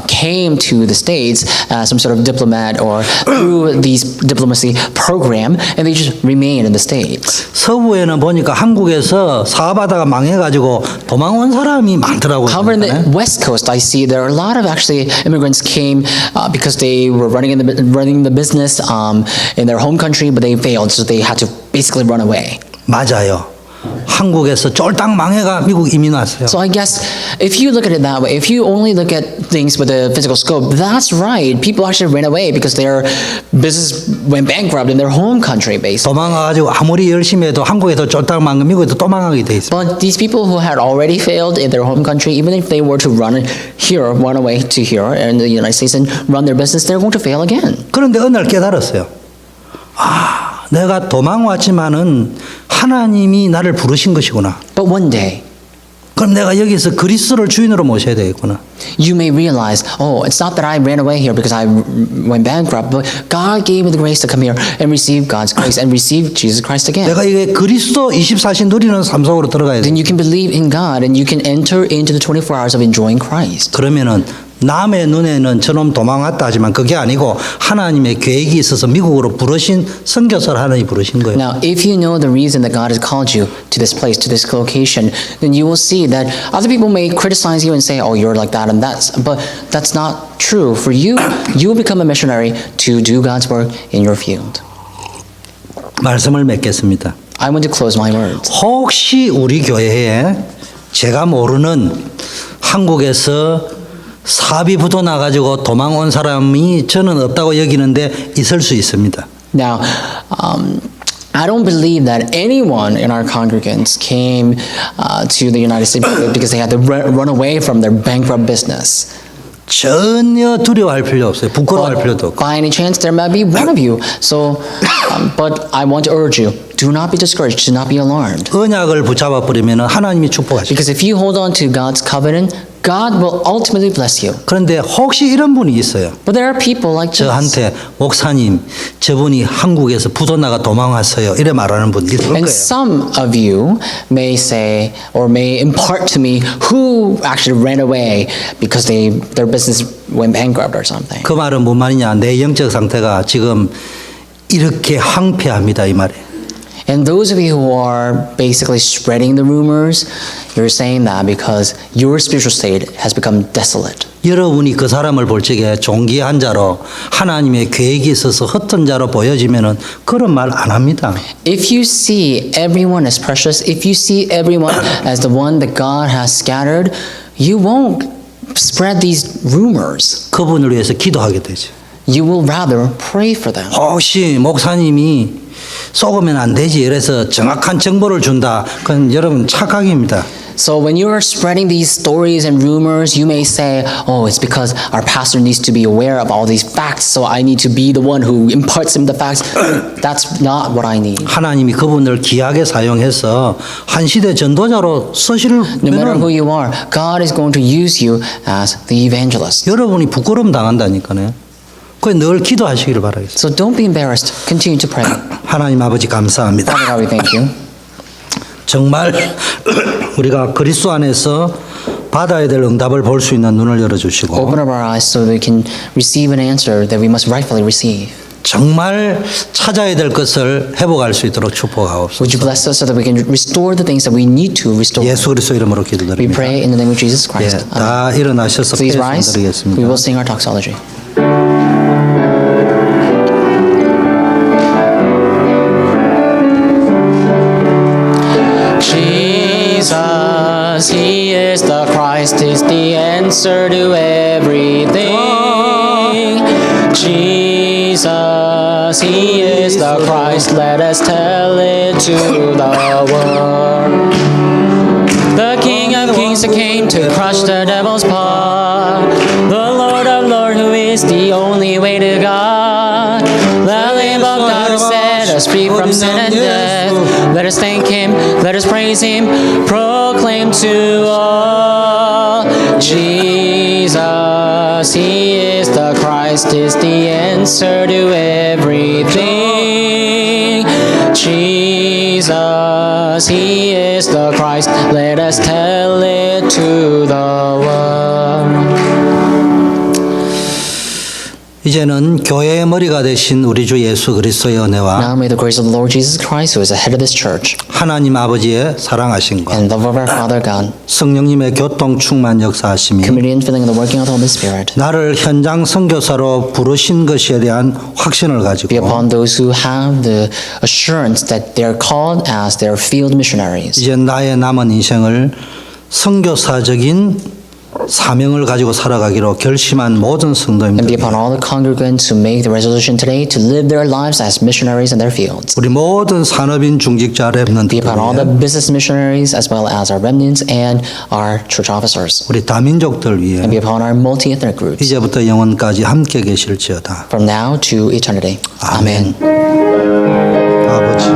came to the States as some sort of diplomat or through these diplomacy program, and they just remain in the States. 서부에는 보니까 한국에서 사업하다가 망해가지고 도망온 사람이 많더라고요. However, in the West Coast, I see there are a lot of actually immigrants came because they were running the business in their home country, but they failed, so they had to basically run away. 맞아요. 한국에서 쫄딱 망해가 미국 이민 왔어요. So I guess if you look at it that way, if you only look at things with a physical scope, that's right. People actually ran away because their business went bankrupt in their home country, basically. 도망가가지고 아무리 열심히 해도 한국에서 쫄딱 망해 미국에도 또 망하게 돼 있어요. But these people who had already failed in their home country, even if they were to run away to here in the United States and run their business, they're going to fail again. 그런데 어느 날 깨달았어요. 내가 도망왔지만은 하나님이 나를 부르신 것이구나. But one day, 그럼 내가 여기서 그리스도를 주인으로 모셔야 되겠구나. you may realize, oh, it's not that I ran away here because I went bankrupt, but God gave me the grace to come here and receive God's grace and receive Jesus Christ again. 내가 이게 그리스도 24시 누리는 삶 속으로 들어가야 돼. Then you can believe in God and you can enter into the 24 hours of enjoying Christ. 그러면은 남의 눈에는 저놈 도망왔다 하지만 그게 아니고 하나님의 계획이 있어서 미국으로 부르신 선교사를 하나님이 부르신 거예요. Now, if you know the reason that God has called you to this place, to this location, then you will see that other people may criticize you and say, oh, you're like that and that's, but that's not true. For you, you will become a missionary to do God's work in your field. 말씀을 맺겠습니다. I want to close my words. 혹시 우리 교회에 제가 모르는 한국에서 사비 부도 나가지고 도망 온 사람이 저는 없다고 여기는데 있을 수 있습니다. Now, I don't believe that anyone in our congregants came to the United States because they had to run away from their bankrupt business. 전혀 두려워할 필요 없어요. 부끄러워할 필요도 없고. By any chance, there might be one of you. So, but I want to urge you: do not be discouraged. Do not be alarmed. 언약을 붙잡아 버리면 하나님이 축복하시죠. Because if you hold on to God's covenant, God will ultimately bless you. 그런데 혹시 이런 분이 있어요. But there are people like this. 저한테 목사님, 저분이 한국에서 부도 나가 도망왔어요. 이래 말하는 분이 있을 And 거예요. some of you may say or may impart to me who actually ran away because their business went bankrupt or something. 그 말은 뭔 말이냐? 내 영적 상태가 지금 이렇게 황폐합니다. 이 말이에요. And those of you who are basically spreading the rumors, you're saying that because your spiritual state has become desolate. 여러분이 그 사람을 볼 적에 존귀한 자로 하나님의 계획이 있어서 헛된 자로 보여지면은 그런 말 안 합니다. If you see everyone as precious, if you see everyone as the one that God has scattered, you won't spread these rumors. 그분을 위해서 기도하게 되죠. You will rather pray for them. 혹시 목사님이 속으면 안 되지 이래서 정확한 정보를 준다. 그건 여러분 착각입니다. So when you are spreading these stories and rumors, you may say, oh, it's because our pastor needs to be aware of all these facts, so I need to be the one who imparts him the facts. That's not what I need. 하나님이 그분을 귀하게 사용해서 한 시대 전도자로 No matter who 쓰시면 you are, God is going to use you as the evangelist. 여러분이 부끄러움 당한다니까요. 그래 늘 기도하시기를 바라겠습니다. So don't be embarrassed. Continue to pray. 하나님 아버지 감사합니다. Father God, we thank you. 정말 우리가 그리스도 안에서 받아야 될 응답을 볼 수 있는 눈을 열어주시고 Open up our eyes so that we can receive an answer that we must rightfully receive. 정말 찾아야 될 것을 회복할 수 있도록 축복하옵소서. Would you bless us so that we can restore the things that we need to restore? 예수 그리스도 이름으로 We 기도드립니다. pray in the name of Jesus 예, Christ. 다 일어나셔서 Please 패스 rise. We 드리겠습니다. will sing our doxology. Jesus, He is the Christ, is the answer to everything. Jesus, He is the Christ, let us tell it to the world. The King of Kings who came to crush the devil's paw, the Lord of Lords who is the only way to God, the Lamb of God who set us free from sin and death. Let us thank Him, let us praise Him, proclaim to all. Jesus, He is the Christ, is the answer to everything. Jesus, He is the Christ, let us tell it to the world. 이제는 교회의 머리가 되신 우리 주 예수 그리스도의 은혜와 Now may the grace of the Lord Jesus Christ, who is the head of this church, 하나님 아버지의 사랑하심과 and the love of our Father God, 성령님의 교통 충만 역사하심이 community and filling of the working of the Holy Spirit, 나를 현장 선교사로 부르신 것에 대한 확신을 be 가지고 upon those who have the assurance that they are called as their field missionaries. 이제 나의 남은 인생을 선교사적인 사명을 가지고 살아가기로 결심한 모든 And be 성도님들 upon all the congregants who make the resolution today to live their lives as missionaries in their fields. 우리 모든 산업인 중직자 Be 랩런트들 upon all the business missionaries as well as our remnants and our church officers. 우리 다민족들 위해 And be upon our multi-ethnic groups. 이제부터 영원까지 함께 계실지어다. From now to eternity. 아멘. Amen. 아버지